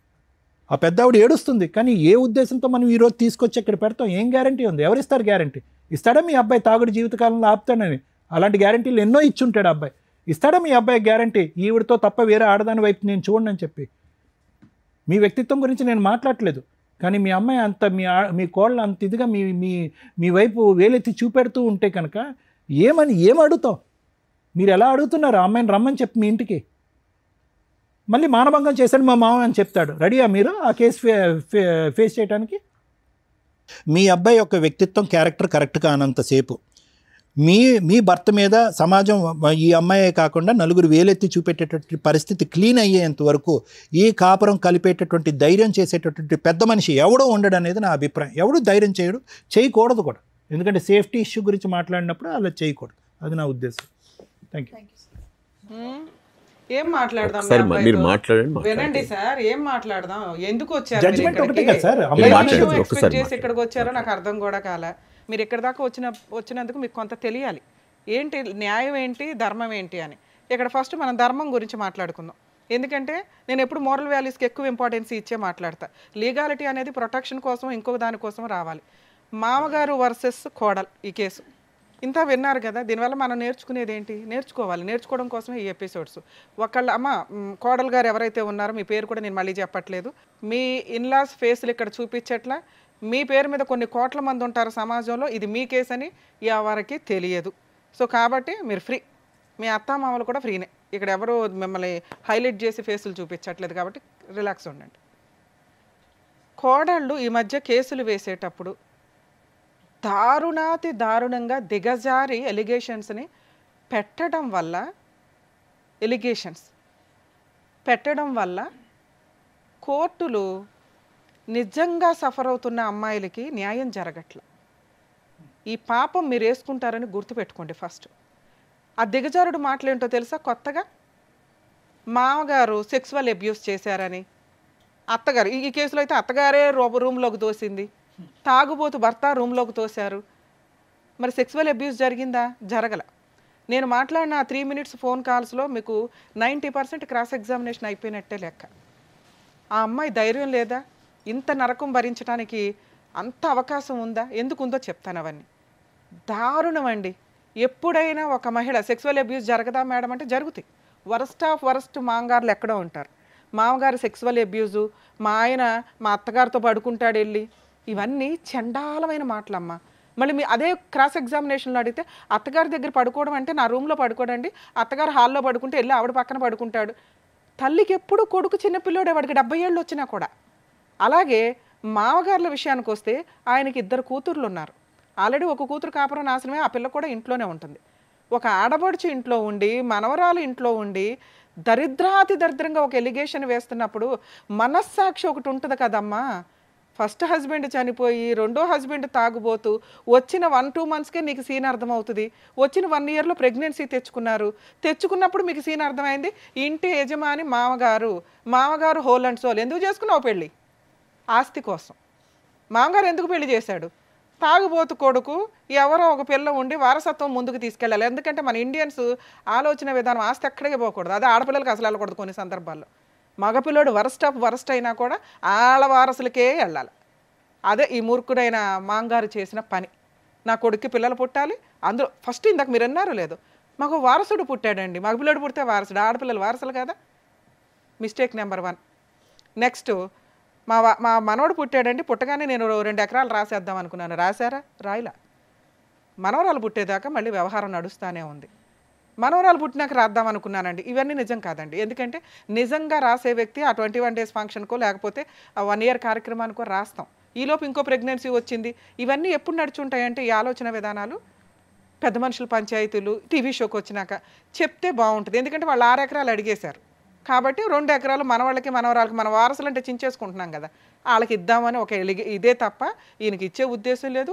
S5: ఆ పెద్ద ఆవిడ ఏడుస్తుంది, కానీ ఏ ఉద్దేశంతో మనం ఈరోజు తీసుకొచ్చి ఇక్కడ పెడతాం? ఏం గ్యారంటీ ఉంది? ఎవరిస్తారు గ్యారంటీ? ఇస్తాడా మీ అబ్బాయి తాగుడు జీవితకాలంలో ఆపుతాడని? అలాంటి గ్యారంటీలు ఎన్నో ఇచ్చుంటాడు అబ్బాయి. ఇస్తాడా మీ అబ్బాయి గ్యారంటీ ఈవిడతో తప్ప వేరే ఆడదాని వైపు నేను చూడనని చెప్పి? మీ వ్యక్తిత్వం గురించి నేను మాట్లాడట్లేదు, కానీ మీ అమ్మాయి అంత మీ కోళ్ళ అంత ఇదిగా మీ వైపు వేలెత్తి చూపెడుతూ ఉంటే కనుక ఏం అడుగుతాం? మీరు ఎలా అడుగుతున్నారు? ఆ అమ్మాయిని రమ్మని చెప్పి మీ ఇంటికి మళ్ళీ మానభంగం చేశాడు మా మామ అని చెప్తాడు. రెడీయా మీరు ఆ కేసు ఫేస్ చేయడానికి? మీ అబ్బాయి యొక్క వ్యక్తిత్వం క్యారెక్టర్ కరెక్ట్గా అనంతసేపు మీ భర్త మీద సమాజం ఈ అమ్మాయే కాకుండా నలుగురు వేలెత్తి చూపెట్టేటటువంటి పరిస్థితి క్లీన్ అయ్యేంత వరకు ఈ కాపురం కలిపేటటువంటి ధైర్యం చేసేటటువంటి పెద్ద మనిషి ఎవడో ఉండడు అనేది నా అభిప్రాయం. ఎవడు ధైర్యం చేయకూడదు కూడా, ఎందుకంటే సేఫ్టీ ఇష్యూ గురించి మాట్లాడినప్పుడు అలా చేయకూడదు. అది నా ఉద్దేశం. Thank you.
S3: ఏం మాట్లాడదాం?
S2: మీరు మాట్లాడండి.
S3: వినండి సార్, ఏం మాట్లాడదాం? ఎందుకు వచ్చారు?
S5: జడ్జిమెంట్ ఒకటే కదా సార్.
S3: ఎక్స్పెక్ట్ చేసి ఇక్కడికి వచ్చారో నాకు అర్థం కూడా కాలే. మీరు ఇక్కడి దాకా వచ్చినందుకు మీకు కొంత తెలియాలి, ఏంటి న్యాయం ఏంటి, ధర్మం ఏంటి అని. ఇక్కడ ఫస్ట్ మనం ధర్మం గురించి మాట్లాడుకుందాం. ఎందుకంటే నేను ఎప్పుడు మోరల్ వాల్యూస్కి ఎక్కువ ఇంపార్టెన్స్ ఇచ్చే మాట్లాడతా. లీగాలిటీ అనేది ప్రొటెక్షన్ కోసం ఇంకొక దానికోసం రావాలి. మామగారు వర్సెస్ కోడల్ ఈ కేసు ఇంత విన్నారు కదా. దీనివల్ల మనం నేర్చుకునేది ఏంటి? నేర్చుకోవడం కోసమే ఈ ఎపిసోడ్స్. అమ్మ కోడలు గారు ఎవరైతే ఉన్నారో మీ పేరు కూడా నేను మళ్ళీ చెప్పట్లేదు, మీ ఇన్లాస్ ఫేస్లు ఇక్కడ చూపించట్లా. మీ పేరు మీద కొన్ని కోట్ల మంది ఉంటారు సమాజంలో, ఇది మీ కేసు అని ఎవరికి తెలియదు. సో కాబట్టి మీరు ఫ్రీ, మీ అత్తామామలు కూడా ఫ్రీనే, ఇక్కడ ఎవరు మిమ్మల్ని హైలైట్ చేసి ఫేసులు చూపించట్లేదు కాబట్టి రిలాక్స్ ఉండండి. కోడళ్ళు ఈ మధ్య కేసులు వేసేటప్పుడు దారుణాతి దారుణంగా దిగజారి ఎలిగేషన్స్ని పెట్టడం వల్ల కోర్టులు నిజంగా సఫర్ అవుతున్న అమ్మాయిలకి న్యాయం జరగట్ల. ఈ పాపం మీరు వేసుకుంటారని గుర్తుపెట్టుకోండి. ఫస్ట్ ఆ దిగజారుడు మాటలేంటో తెలుసా? కొత్తగా మామగారు సెక్సువల్ అబ్యూస్ చేశారని, అత్తగారు ఈ కేసులో అయితే అత్తగారే రూమ్లోకి తోసింది, తాగుబోతు భర్త రూమ్లోకి తోశారు. మరి సెక్సువల్ అబ్యూస్ జరిగిందా? జరగల. నేను మాట్లాడిన 3 minutes ఫోన్ కాల్స్లో మీకు 90% క్రాస్ ఎగ్జామినేషన్ అయిపోయినట్టే లెక్క. ఆ అమ్మాయి ధైర్యం లేదా? ఇంత నరకం భరించడానికి అంత అవకాశం ఉందా? ఎందుకు ఉందో చెప్తాను. అవన్నీ దారుణం అండి. ఎప్పుడైనా ఒక మహిళ సెక్సువల్ అబ్యూస్ జరగదా మేడం అంటే జరుగుతాయి. వరస్ట్ ఆఫ్ వరస్ట్ మామగారులు ఎక్కడో ఉంటారు. మామగారు సెక్సువల్ అబ్యూజు, మా ఆయన మా అత్తగారితో పడుకుంటాడు వెళ్ళి, ఇవన్నీ చండాలమైన మాటలమ్మా. మళ్ళీ మీ అదే క్రాస్ ఎగ్జామినేషన్లో అడిగితే అత్తగారి దగ్గర పడుకోవడం అంటే నా రూమ్లో పడుకోడండి, అత్తగారు హాల్లో పడుకుంటే వెళ్ళి ఆవిడ పక్కన పడుకుంటాడు. తల్లికి ఎప్పుడు కొడుకు చిన్నపిల్లోడే, వాడికి 70 ఏళ్ళు వచ్చినా కూడా. అలాగే మామగారుల విషయానికి వస్తే ఆయనకి 2 కూతుర్లు ఉన్నారు. ఆల్రెడీ ఒక కూతురు కాపురం నాశనమే, ఆ పిల్ల కూడా ఇంట్లోనే ఉంటుంది. ఒక ఆడబడుచు ఇంట్లో ఉండి, మనవరాలు ఇంట్లో ఉండి దరిద్రాతి దరిద్రంగా ఒక ఎలిగేషన్ వేస్తున్నప్పుడు మనస్సాక్షి ఒకటి ఉంటుంది కదమ్మా. ఫస్ట్ హస్బెండ్ చనిపోయి రెండో హస్బెండ్ తాగుబోతూ వచ్చిన 1-2 monthsకే నీకు సీన్ అర్థమవుతుంది. వచ్చిన 1 yearలో ప్రెగ్నెన్సీ తెచ్చుకున్నప్పుడు మీకు సీన్ అర్థమైంది. ఇంటి యజమాని మామగారు హోల్ అండ్ సోల్. ఎందుకు చేసుకున్నావు పెళ్ళి? ఆస్తి కోసం. మామగారు ఎందుకు పెళ్లి చేశాడు? తాగుబోతు కొడుకు ఎవరో ఒక పిల్ల ఉండి వారసత్వం ముందుకు తీసుకెళ్ళాలి. ఎందుకంటే మన ఇండియన్స్ ఆలోచన విధానం ఆస్తి ఎక్కడికి పోకూడదు. అదే ఆడపిల్లలకి అసలు వెళ్ళకూడదు. కొన్ని సందర్భాల్లో మగపిల్లడు వరస్ట్ ఆఫ్ వరస్ట్ అయినా కూడా ఆళ్ళ వారసులకే వెళ్ళాలి. అదే ఈ మూర్ఖుడైన మాంగారు చేసిన పని. నా కొడుక్కి పిల్లలు పుట్టాలి, అందులో ఫస్ట్ ఇందాక మీరు అన్నారో లేదో మాకు వారసుడు పుట్టాడండి. మగపిల్లడు పుడితే వారసుడు, ఆడపిల్లలు వారసులు కదా. Mistake number 1. నెక్స్ట్ మా మనవడు పుట్టాడండి, పుట్టగానే నేను 2 ఎకరాలు రాసేద్దాం అనుకున్నాను. రాశారా? రాయిలా. మనవరాలు పుట్టేదాకా మళ్ళీ వ్యవహారం నడుస్తూనే ఉంది. మనవరాలు పుట్టినాక రాద్దాం అనుకున్నానండి. ఇవన్నీ నిజం కాదండి. ఎందుకంటే నిజంగా రాసే వ్యక్తి ఆ 21 days ఫంక్షన్కో లేకపోతే ఆ 1 year కార్యక్రమానికో రాస్తాం. ఈలోపు ఇంకో ప్రెగ్నెన్సీ వచ్చింది. ఇవన్నీ ఎప్పుడు నడుచుంటాయంటే ఈ ఆలోచన విధానాలు పెద్ద మనుషుల పంచాయతీలు టీవీ షోకి వచ్చినాక చెప్తే బాగుంటుంది. ఎందుకంటే వాళ్ళు 6 ఎకరాలు అడిగేశారు కాబట్టి 2 ఎకరాలు మనవాళ్ళకి మనవరాలకి, మన వారసులు అంటే చించేసుకుంటున్నాం కదా, వాళ్ళకి ఇద్దామని ఒక ఇదే తప్ప ఈయనకి ఇచ్చే ఉద్దేశం లేదు.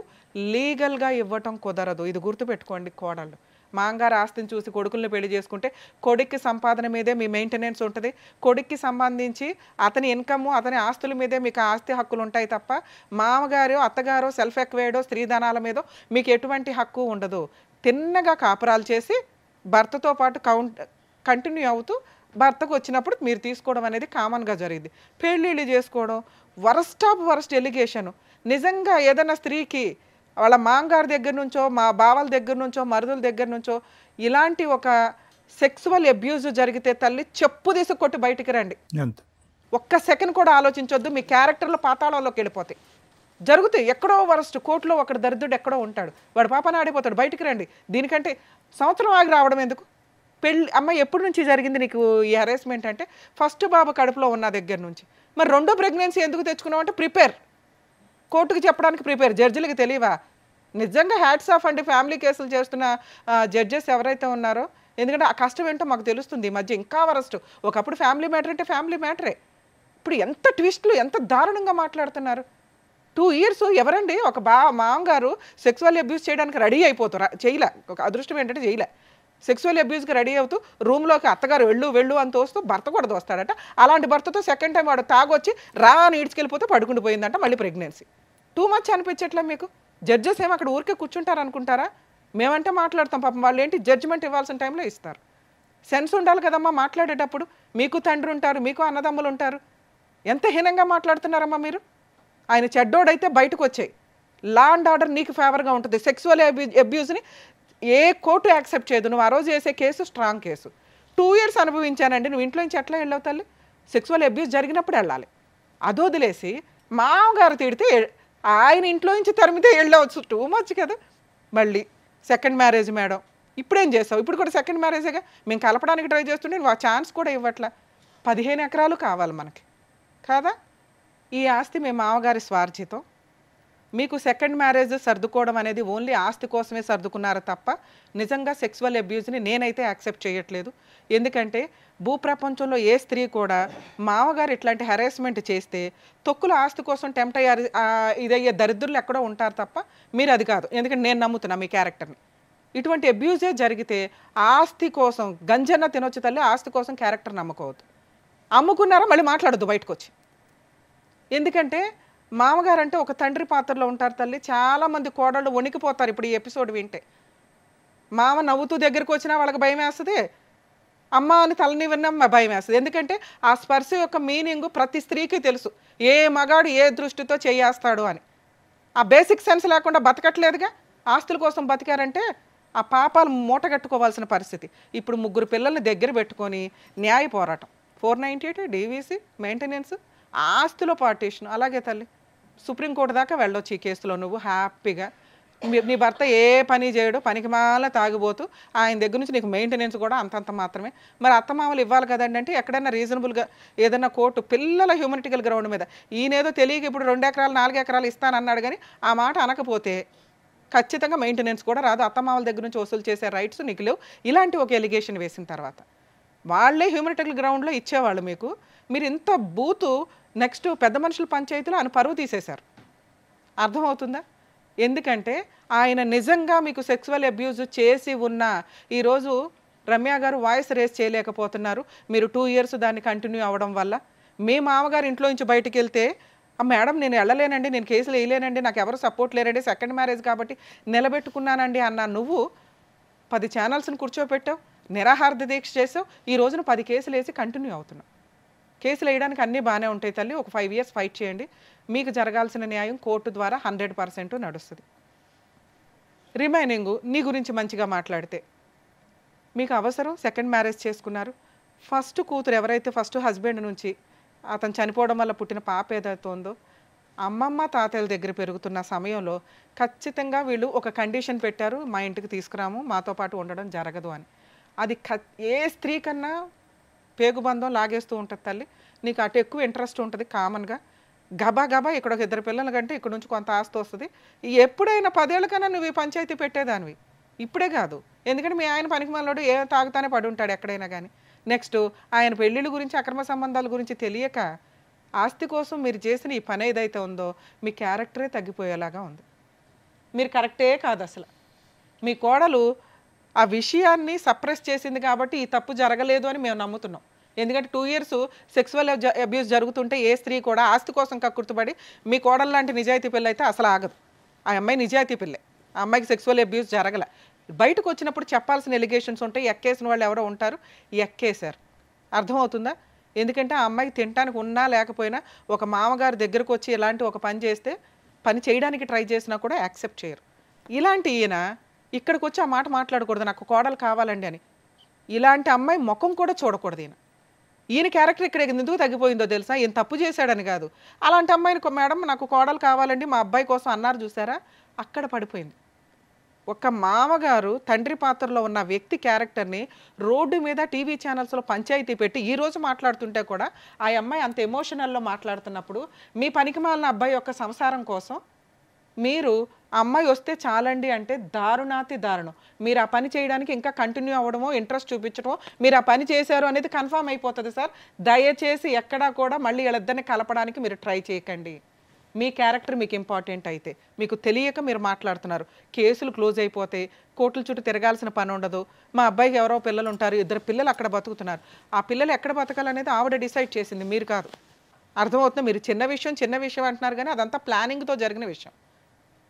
S3: లీగల్గా ఇవ్వటం కుదరదు. ఇది గుర్తుపెట్టుకోండి కోడళ్ళు. మాంగారు ఆస్తిని చూసి కొడుకుల్ని పెళ్లి చేసుకుంటే కొడుక్కి సంపాదన మీదే మీ మెయింటెనెన్స్ ఉంటుంది. కొడుక్కి సంబంధించి అతని ఇన్కమ్ అతని ఆస్తుల మీదే మీకు ఆస్తి హక్కులు ఉంటాయి తప్ప మామగారు అత్తగారో సెల్ఫ్ ఎక్వైర్డో స్త్రీధనాల మీదో మీకు ఎటువంటి హక్కు ఉండదు. తిన్నగా కాపురాలు చేసి భర్తతో పాటు కంటిన్యూ అవుతూ భర్తకు వచ్చినప్పుడు మీరు తీసుకోవడం అనేది కామన్గా జరిగింది. పెళ్ళిళ్ళు చేసుకోవడం వరస్ట్ ఆఫ్ వరస్ట్ ఎలిగేషను. నిజంగా ఏదైనా స్త్రీకి వాళ్ళ మాంగారి దగ్గర నుంచో మా బావల దగ్గర నుంచో మరుదుల దగ్గర నుంచో ఇలాంటి ఒక సెక్సువల్ అబ్యూజ్ జరిగితే తల్లి చెప్పు తీసి కొట్టి బయటికి రండి. ఒక్క సెకండ్ కూడా ఆలోచించొద్దు. మీ క్యారెక్టర్లో పాతాళంలోకి వెళ్ళిపోతాయి. జరుగుతాయి. ఎక్కడో వరస్ట్ కోర్టులో ఒకటి దరిద్రుడు ఎక్కడో ఉంటాడు, వాడు పాపన ఆడిపోతాడు. బయటికి రండి. దీనికంటే సంవత్సరం ఆగి రావడం ఎందుకు? పెళ్ళి అమ్మాయి ఎప్పటి నుంచి జరిగింది నీకు ఈ హెరాస్మెంట్ అంటే ఫస్ట్ బాబు కడుపులో ఉన్న దగ్గర నుంచి. మరి రెండో ప్రెగ్నెన్సీ ఎందుకు తెచ్చుకున్నావు అంటే ప్రిపేర్, కోర్టుకి చెప్పడానికి ప్రిపేర్. జడ్జిలకి తెలియవా? నిజంగా హ్యాట్స్ ఆఫ్ అండి ఫ్యామిలీ కేసులు చేస్తున్న జడ్జెస్ ఎవరైతే ఉన్నారో. ఎందుకంటే ఆ కష్టం ఏంటో మాకు తెలుస్తుంది. ఈ మధ్య ఇంకా వరస్ట్. ఒకప్పుడు ఫ్యామిలీ మ్యాటర్ అంటే ఫ్యామిలీ మ్యాటరే, ఇప్పుడు ఎంత ట్విస్టులు, ఎంత దారుణంగా మాట్లాడుతున్నారు. 2 years ఎవరండి ఒక మామగారు సెక్సువల్ అబ్యూస్ చేయడానికి రెడీ అయిపోతారు. చేయలే, ఒక అదృష్టం ఏంటంటే చేయలే. సెక్సువల్ అబ్యూస్కి రెడీ అవుతూ రూమ్లోకి అత్తగారు వెళ్ళు అని తోస్తూ భర్త కూడా దోస్తాడట. అలాంటి భర్తతో సెకండ్ టైం వాడు తాగొచ్చి అని ఈడ్చుకెళ్ళిపోతే పడుకుంటూ పోయిందంట. మళ్ళీ ప్రెగ్నెన్సీ. టూ మచ్ అనిపించట్లే మీకు? జడ్జెస్ ఏమో అక్కడ ఊరికే కూర్చుంటారు అనుకుంటారా? మేమంటే మాట్లాడతాం, పాపం వాళ్ళు ఏంటి జడ్జిమెంట్ ఇవ్వాల్సిన టైంలో ఇస్తారు. సెన్స్ ఉండాలి కదమ్మా మాట్లాడేటప్పుడు. మీకు తండ్రి ఉంటారు, మీకు అన్నదమ్ములు ఉంటారు. ఎంత హీనంగా మాట్లాడుతున్నారమ్మా మీరు. ఆయన చెడ్డోడైతే బయటకు వచ్చాయి. లా అండ్ ఆర్డర్ నీకు ఫేవర్గా ఉంటుంది. సెక్సువల్ అబ్యూస్ని ఏ కోర్టు యాక్సెప్ట్ చేయదు. నువ్వు ఆ రోజు చేసే కేసు స్ట్రాంగ్ కేసు. 2 years అనుభవించానండి. నువ్వు ఇంట్లో నుంచి ఎట్లా వెళ్ళావు తల్లి? సెక్సువల్ అబ్యూస్ జరిగినప్పుడు వెళ్ళాలి. అదొదిలేసి మామగారు తిడితే ఆయన ఇంట్లో నుంచి తరిమితే వెళ్ళవచ్చు. టూ మచ్ కదా. మళ్ళీ సెకండ్ మ్యారేజ్ మేడం, ఇప్పుడేం చేస్తావు? ఇప్పుడు కూడా సెకండ్ మ్యారేజేగా. మేము కలపడానికి ట్రై చేస్తుంటే నువ్వు ఆ ఛాన్స్ కూడా ఇవ్వట్లా. 15 ఎకరాలు కావాలి మనకి కాదా? ఈ ఆస్తి మీ మామగారి స్వార్జితం. మీకు సెకండ్ మ్యారేజ్ సర్దుకోవడం అనేది ఓన్లీ ఆస్తి కోసమే సర్దుకున్నారు తప్ప నిజంగా సెక్సువల్ అబ్యూజ్ని నేనైతే యాక్సెప్ట్ చేయట్లేదు. ఎందుకంటే భూప్రపంచంలో ఏ స్త్రీ కూడా మామగారు ఇట్లాంటి హెరాస్మెంట్ చేస్తే తొక్కుల ఆస్తి కోసం టెంప్ట్ అయ్యారు ఇదయ్యే దరిద్రులు ఎక్కడో ఉంటారు తప్ప మీరు అది కాదు. ఎందుకంటే నేను నమ్ముతున్నా మీ క్యారెక్టర్ని. ఇటువంటి అబ్యూజే జరిగితే ఆస్తి కోసం గంజన్న తినొచ్చు తల్లి, ఆస్తి కోసం క్యారెక్టర్ నమ్మకోవద్దు. అమ్ముకున్నారా మళ్ళీ మాట్లాడద్దు బయటకు వచ్చి. ఎందుకంటే మామగారు అంటే ఒక తండ్రి పాత్రలో ఉంటారు తల్లి. చాలామంది కోడళ్ళు వణికిపోతారు ఇప్పుడు ఈ ఎపిసోడ్ వింటే. మామ నవ్వుతూ దగ్గరికి వచ్చినా వాళ్ళకి భయం వేస్తుంది, అమ్మ అని తలని విన్నా భయం వేస్తుంది. ఎందుకంటే ఆ స్పర్శ యొక్క మీనింగ్ ప్రతి స్త్రీకి తెలుసు. ఏ మగాడు ఏ దృష్టితో చేయేస్తాడు అని. ఆ బేసిక్ సెన్స్ లేకుండా బతకట్లేదుగా. ఆస్తుల కోసం బతికారంటే ఆ పాపాలు మూటగట్టుకోవాల్సిన పరిస్థితి. ఇప్పుడు 3 పిల్లల్ని దగ్గర పెట్టుకొని న్యాయ పోరాటం, 498 డీవీసీ, మెయింటెనెన్స్, ఆస్తుల పార్టీషన్. అలాగే తల్లి సుప్రీంకోర్టు దాకా వెళ్ళొచ్చు ఈ కేసులో. నువ్వు హ్యాపీగా నీ భర్త ఏ పని చేయడు, పనికి మాల తాగిపోతూ ఆయన దగ్గర నుంచి నీకు మెయింటెనెన్స్ కూడా అంతంత మాత్రమే. మరి అత్తమామలు ఇవ్వాలి కదండి అంటే ఎక్కడైనా రీజనబుల్గా ఏదైనా కోర్టు పిల్లల హ్యూమనిటికల్ గ్రౌండ్ మీద ఈయనేదో తెలియక ఇప్పుడు 2 ఎకరాలు 4 ఎకరాలు ఇస్తానన్నాడు కానీ ఆ మాట అనకపోతే ఖచ్చితంగా మెయింటెనెన్స్ కూడా రాదు. అత్తమామల దగ్గర నుంచి వసూలు చేసే రైట్స్ నీకు లేవు. ఇలాంటి ఒక ఎలిగేషన్ వేసిన తర్వాత వాళ్ళే హ్యూమనిటికల్ గ్రౌండ్లో ఇచ్చేవాళ్ళు మీకు. మీరు ఇంత బూతు నెక్స్ట్ పెద్ద మనుషుల పంచాయతీలో ఆయన పరువు తీసేశారు. అర్థమవుతుందా? ఎందుకంటే ఆయన నిజంగా మీకు సెక్సువల్ అబ్యూజ్ చేసి ఉన్న ఈరోజు రమ్య గారు వాయిస్ రేస్ చేయలేకపోతున్నారు. మీరు 2 ఇయర్స్ దాన్ని కంటిన్యూ అవ్వడం వల్ల. మీ మామగారు ఇంట్లో నుంచి బయటికి వెళ్తే మేడం నేను వెళ్ళలేనండి, నేను కేసులు వేయలేనండి, నాకు ఎవరు సపోర్ట్ లేరండి, సెకండ్ మ్యారేజ్ కాబట్టి నిలబెట్టుకున్నానండి అన్న నువ్వు 10 ఛానల్స్ని కూర్చోపెట్టావు, నిరాహార దీక్ష చేసావు. ఈ రోజున 10 కేసులు వేసి కంటిన్యూ అవుతున్నావు. కేసులు వేయడానికి అన్నీ బాగానే ఉంటాయి తల్లి. ఒక 5 ఇయర్స్ ఫైట్ చేయండి. మీకు జరగాల్సిన న్యాయం కోర్టు ద్వారా 100% నడుస్తుంది. రిమైనింగ్ నీ గురించి మంచిగా మాట్లాడితే మీకు అవసరం సెకండ్ మ్యారేజ్ చేసుకున్నారు. ఫస్ట్ కూతురు ఎవరైతే ఫస్ట్ హస్బెండ్ నుంచి అతను చనిపోవడం వల్ల పుట్టిన పాప ఏదైతే ఉందో అమ్మమ్మ తాతయ్యల దగ్గర పెరుగుతున్న సమయంలో ఖచ్చితంగా వీళ్ళు ఒక కండిషన్ పెట్టారు, మా ఇంటికి తీసుకురాము, మాతో పాటు ఉండడం జరగదు అని. అది ఏ స్త్రీ కన్నా పేగుబంధం లాగేస్తూ ఉంటుంది తల్లి. నీకు అటు ఎక్కువ ఇంట్రెస్ట్ ఉంటుంది కామన్గా. గబా గబా ఇక్కడ ఒక 2 పిల్లల కంటే ఇక్కడ నుంచి కొంత ఆస్తి వస్తుంది. ఎప్పుడైనా 10 ఏళ్ళ కన్నా నువ్వు ఈ పంచాయతీ పెట్టేదానివి, ఇప్పుడే కాదు. ఎందుకంటే మీ ఆయన పనికి మనలోడు ఏ తాగుతానే పడి ఉంటాడు ఎక్కడైనా కానీ. నెక్స్ట్ ఆయన పెళ్ళిళ్ళ గురించి అక్రమ సంబంధాల గురించి తెలియక ఆస్తి కోసం మీరు చేసిన ఈ పని ఏదైతే ఉందో మీ క్యారెక్టరే తగ్గిపోయేలాగా ఉంది. మీరు కరెక్టే కాదు అసలు. మీ కోడలు ఆ విషయాన్ని సప్రెస్ చేసింది కాబట్టి ఈ తప్పు జరగలేదు అని మేము నమ్ముతున్నాం. ఎందుకంటే 2 ఇయర్స్ సెక్సువల్ అబ్యూస్ జరుగుతుంటే ఏ స్త్రీ కూడా ఆస్తి కోసం కక్కుర్తుపడి మీ కోడలు లాంటి నిజాయితీ పిల్ల అయితే అసలు ఆగదు. ఆ అమ్మాయి నిజాయితీ పిల్లే, ఆ అమ్మాయికి సెక్సువల్ అబ్యూస్ జరగలే. బయటకు వచ్చినప్పుడు చెప్పాల్సిన ఎలిగేషన్స్ ఉంటాయి. ఎక్కేసిన వాళ్ళు ఎవరో ఉంటారు, ఎక్కేశారు. అర్థమవుతుందా? ఎందుకంటే ఆ అమ్మాయికి తినడానికి ఉన్నా లేకపోయినా ఒక మామగారి దగ్గరకు వచ్చి ఇలాంటి ఒక పని చేస్తే పని చేయడానికి ట్రై చేసినా కూడా యాక్సెప్ట్ చేయరు. ఇలాంటి ఈయన ఇక్కడికి వచ్చి ఆ మాట మాట్లాడకూడదు, నాకు కోడలు కావాలండి అని. ఇలాంటి అమ్మాయి ముఖం కూడా చూడకూడదు. ఈయన క్యారెక్టర్ ఇక్కడ ఎందుకు తగ్గిపోయిందో తెలుసా? ఈయన తప్పు చేశాడని కాదు. అలాంటి అమ్మాయిని మేడం నాకు కోడలు కావాలండి మా అబ్బాయి కోసం అన్నారు చూసారా, అక్కడ పడిపోయింది. ఒక మామగారు తండ్రి పాత్రలో ఉన్న వ్యక్తి క్యారెక్టర్ని రోడ్డు మీద టీవీ ఛానల్స్లో పంచాయతీ పెట్టి ఈరోజు మాట్లాడుతుంటే కూడా ఆ అమ్మాయి అంత ఎమోషనల్లో మాట్లాడుతున్నప్పుడు మీ పనికిమాలిన అబ్బాయి యొక్క సంసారం కోసం మీరు అమ్మాయి వస్తే చాలండి అంటే దారుణాతి దారుణం. మీరు ఆ పని చేయడానికి ఇంకా కంటిన్యూ అవ్వడమో ఇంట్రెస్ట్ చూపించడమో మీరు ఆ పని చేశారు అనేది కన్ఫర్మ్ అయిపోతుంది సార్. దయచేసి ఎక్కడా కూడా మళ్ళీ వీళ్ళిద్దరిని కలపడానికి మీరు ట్రై చేయకండి. మీ క్యారెక్టర్ మీకు ఇంపార్టెంట్ అయితే మీకు తెలియక మీరు మాట్లాడుతున్నారు. కేసులు క్లోజ్ అయిపోతే కోర్టుల చుట్టూ తిరగాల్సిన పని ఉండదు. మా అబ్బాయికి ఎవరో పిల్లలు ఉంటారు, 2 పిల్లలు అక్కడ బతుకుతున్నారు. ఆ పిల్లలు ఎక్కడ బతకాలనేది ఆవిడ డిసైడ్ చేసింది, మీరు కాదు. అర్థమవుతుంది? మీరు చిన్న విషయం అంటున్నారు కానీ అదంతా ప్లానింగ్తో జరిగిన విషయం.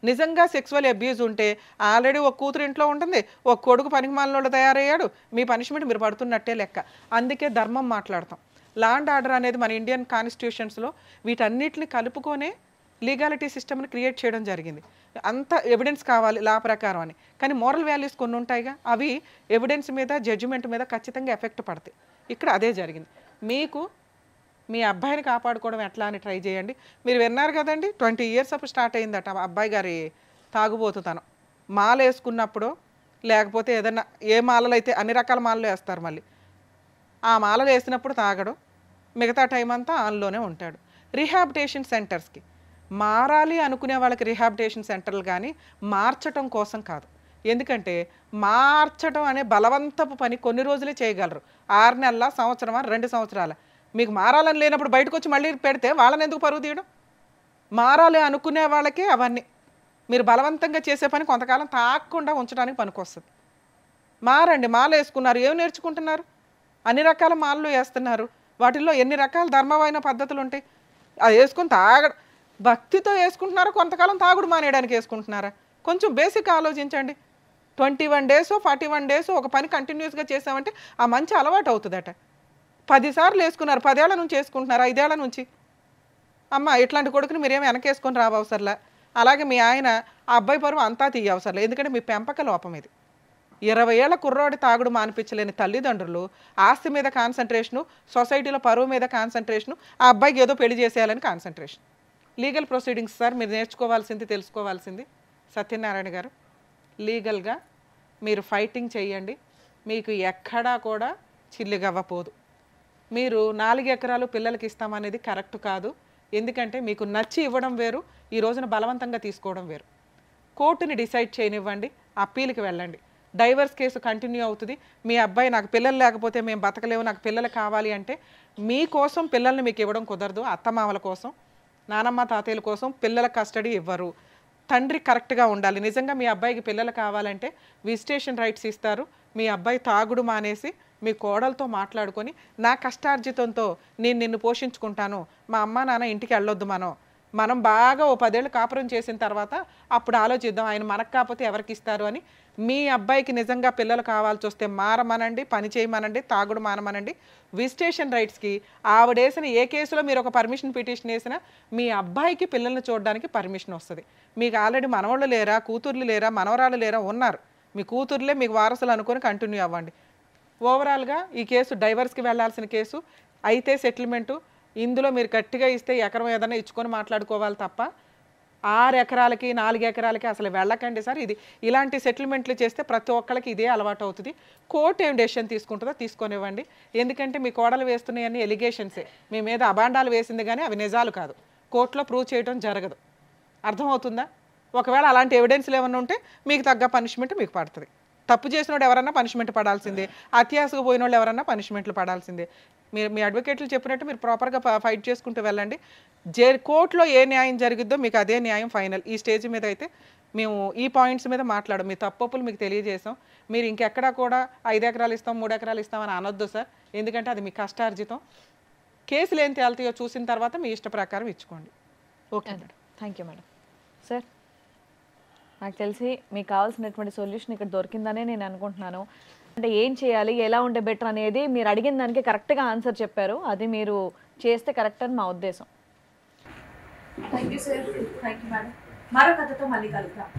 S3: నిజంగా సెక్సువల్ అబ్యూజ్ ఉంటే ఆల్రెడీ ఒక కూతురు ఇంట్లో ఉంటుంది, ఒక కొడుకు పనికిమాలినోళ్ళు తయారయ్యాడు, మీ పనిష్మెంట్ మీరు పడుతున్నట్టే లెక్క. అందుకే ధర్మం మాట్లాడతాం. లా అండ్ ఆర్డర్ అనేది మన ఇండియన్ కాన్స్టిట్యూషన్స్లో వీటన్నిటిని కలుపుకొనే లీగాలిటీ సిస్టమ్ని క్రియేట్ చేయడం జరిగింది. అంత ఎవిడెన్స్ కావాలి లా ప్రకారం అని. కానీ మోరల్ వాల్యూస్ కొన్ని ఉంటాయిగా, అవి ఎవిడెన్స్ మీద జడ్జిమెంట్ మీద ఖచ్చితంగా ఎఫెక్ట్ పడతాయి. ఇక్కడ అదే జరిగింది. మీకు మీ అబ్బాయిని కాపాడుకోవడం ఎట్లా అని ట్రై చేయండి. మీరు విన్నారు కదండి, 20 ఇయర్స్ అప్పుడు స్టార్ట్ అయిందట అబ్బాయి గారి తాగుబోతుతనం. మాల వేసుకున్నప్పుడు లేకపోతే ఏదన్నా ఏ మాలలు అయితే అన్ని రకాల మాలలు వేస్తారు మళ్ళీ ఆ మాలలు వేసినప్పుడు తాగడం, మిగతా టైం అంతా ఆన్లోనే ఉంటాడు. రీహాబిటేషన్ సెంటర్స్కి మారాలి అనుకునే వాళ్ళకి రీహాబిటేషన్ సెంటర్లు కానీ మార్చటం కోసం కాదు. ఎందుకంటే మార్చడం అనే బలవంతపు పని కొన్ని రోజులే చేయగలరు, 6 నెలల, సంవత్సరమా, 2 సంవత్సరాల. మీకు మారాలని లేనప్పుడు బయటకు వచ్చి మళ్ళీ పెడితే వాళ్ళని ఎందుకు పరువు తీయడం? మారాలి అనుకునే వాళ్ళకే అవన్నీ. మీరు బలవంతంగా చేసే పని కొంతకాలం తాగకుండా ఉంచడానికి పనికొస్తుంది. మారండి, మాల వేసుకున్నారు, ఏం నేర్చుకుంటున్నారు? అన్ని రకాల మాలలు వేస్తున్నారు, వాటిల్లో ఎన్ని రకాల ధర్మమైన పద్ధతులు ఉంటాయి. అది వేసుకుని భక్తితో వేసుకుంటున్నారా, కొంతకాలం తాగుడు మానేయడానికి వేసుకుంటున్నారా? కొంచెం బేసిక్ ఆలోచించండి. 21 days 41 days ఒక పని కంటిన్యూస్గా చేసామంటే ఆ మంచి అలవాటు అవుతుందట. 10 సార్లు వేసుకున్నారు, 10 ఏళ్ల నుంచి వేసుకుంటున్నారు, 5 ఏళ్ల నుంచి. అమ్మ ఇట్లాంటి కొడుకుని మీరేమి వెనకేసుకొని రావసరలా. అలాగే మీ ఆయన ఆ అబ్బాయి పరువు అంతా తీయవసరలే, ఎందుకంటే మీ పెంపక లోపం ఇది. 20 ఏళ్ల కుర్రోడి తాగుడు మానిపించలేని తల్లిదండ్రులు ఆస్తి మీద కాన్సన్ట్రేషను, సొసైటీలో పరువు మీద కాన్సన్ట్రేషను, ఆ అబ్బాయికి ఏదో పెళ్లి చేసేయాలని కాన్సన్ట్రేషన్. లీగల్ ప్రొసీడింగ్స్ సార్ మీరు నేర్చుకోవాల్సింది, తెలుసుకోవాల్సింది సత్యనారాయణ గారు. లీగల్గా మీరు ఫైటింగ్ చేయండి, మీకు ఎక్కడా కూడా చిల్లిగవ్వపోదు. మీరు 4 ఎకరాలు పిల్లలకి ఇస్తామనేది కరెక్ట్ కాదు. ఎందుకంటే మీకు నచ్చి ఇవ్వడం వేరు, ఈ రోజున బలవంతంగా తీసుకోవడం వేరు. కోర్టుని డిసైడ్ చేయనివ్వండి, అప్పీల్కి వెళ్ళండి. డైవర్స్ కేసు కంటిన్యూ అవుతుంది. మీ అబ్బాయి నాకు పిల్లలు లేకపోతే మేము బతకలేము, నాకు పిల్లలు కావాలి అంటే మీకోసం పిల్లల్ని మీకు ఇవ్వడం కుదరదు. అత్తమామల కోసం, నానమ్మ తాతయ్యల కోసం పిల్లల కస్టడీ ఇవ్వరు. తండ్రి కరెక్ట్గా ఉండాలి. నిజంగా మీ అబ్బాయికి పిల్లలు కావాలంటే విజిటేషన్ రైట్స్ ఇస్తారు. మీ అబ్బాయి తాగుడు మానేసి మీ కోడలతో మాట్లాడుకొని నా కష్టార్జితంతో నేను నిన్ను పోషించుకుంటాను, మా అమ్మ నాన్న ఇంటికి వెళ్ళొద్దు, మనం బాగా ఓ 10 ఏళ్ళు కాపురం చేసిన తర్వాత అప్పుడు ఆలోచిద్దాం ఆయన మనకు కాకపోతే ఎవరికి ఇస్తారు అని. మీ అబ్బాయికి నిజంగా పిల్లలు కావాల్సి వస్తే మారమనండి, పని చేయమనండి, తాగుడు మానమనండి. విజిటేషన్ రైట్స్కి ఆవిడేసిన ఏ కేసులో మీరు ఒక పర్మిషన్ పిటిషన్ వేసినా మీ అబ్బాయికి పిల్లల్ని చూడడానికి పర్మిషన్ వస్తుంది. మీకు ఆల్రెడీ మనవాళ్ళు లేరా, కూతుర్లు లేరా, మనవరాళ్ళు లేరా, ఉన్నారు. మీ కూతుర్లే మీకు వారసులు అనుకొని కంటిన్యూ అవ్వండి. ఓవరాల్గా ఈ కేసు డైవర్స్కి వెళ్లాల్సిన కేసు అయితే సెటిల్మెంటు. ఇందులో మీరు గట్టిగా ఇస్తే ఎకరం ఏదైనా ఇచ్చుకొని మాట్లాడుకోవాలి తప్ప 6 ఎకరాలకి 4 ఎకరాలకి అసలు వెళ్ళకండి సార్. ఇది ఇలాంటి సెటిల్మెంట్లు చేస్తే ప్రతి ఒక్కరికి ఇదే అలవాటు అవుతుంది. కోర్టు ఏం డెసిషన్ తీసుకుంటుందో తీసుకొనివ్వండి. ఎందుకంటే మీ కోడలు వేస్తున్నాయన్నీ ఎలిగేషన్సే, మీ మీద అబాండాలు వేసింది కానీ అవి నిజాలు కాదు. కోర్టులో ప్రూవ్ చేయడం జరగదు. అర్థమవుతుందా? ఒకవేళ అలాంటి ఎవిడెన్స్లు ఏమన్నా ఉంటే మీకు తగ్గ పనిష్మెంట్ మీకు పడుతుంది. తప్పు చేసినోడు ఎవరన్నా పనిష్మెంట్ పడాల్సిందే, అత్యాసకు పోయిన వాళ్ళు ఎవరన్నా పనిష్మెంట్లు పడాల్సిందే. మీరు మీ అడ్వకేట్లు చెప్పినట్టు మీరు ప్రాపర్గా ఫైట్ చేసుకుంటూ వెళ్ళండి. కోర్టులో ఏ న్యాయం జరిగిద్దో మీకు అదే న్యాయం ఫైనల్. ఈ స్టేజ్ మీద అయితే మేము ఈ పాయింట్స్ మీద మాట్లాడం, మీ తప్పులు మీకు తెలియజేసాం. మీరు ఇంకెక్కడా కూడా 5 ఎకరాలు ఇస్తాం 3 ఎకరాలు ఇస్తామని అనొద్దు సార్, ఎందుకంటే అది మీ కష్టార్జితం. కేసులు ఏం తేలుతాయో చూసిన తర్వాత మీ ఇష్ట ప్రకారం ఇచ్చుకోండి.
S1: Okay madam, thank you madam. Sir నాకు తెలిసి మీకు కావాల్సినటువంటి సొల్యూషన్ ఇక్కడ దొరికిందనే నేను అనుకుంటున్నాను. అంటే ఏం చేయాలి, ఎలా ఉంటే బెటర్ అనేది మీరు అడిగిన దానికి కరెక్ట్గా ఆన్సర్ చెప్పారు. అది మీరు చేస్తే కరెక్ట్ అని మా ఉద్దేశం. Thank you sir, thank you madam. మరో కథతో మళ్ళీ కలుద్దాం.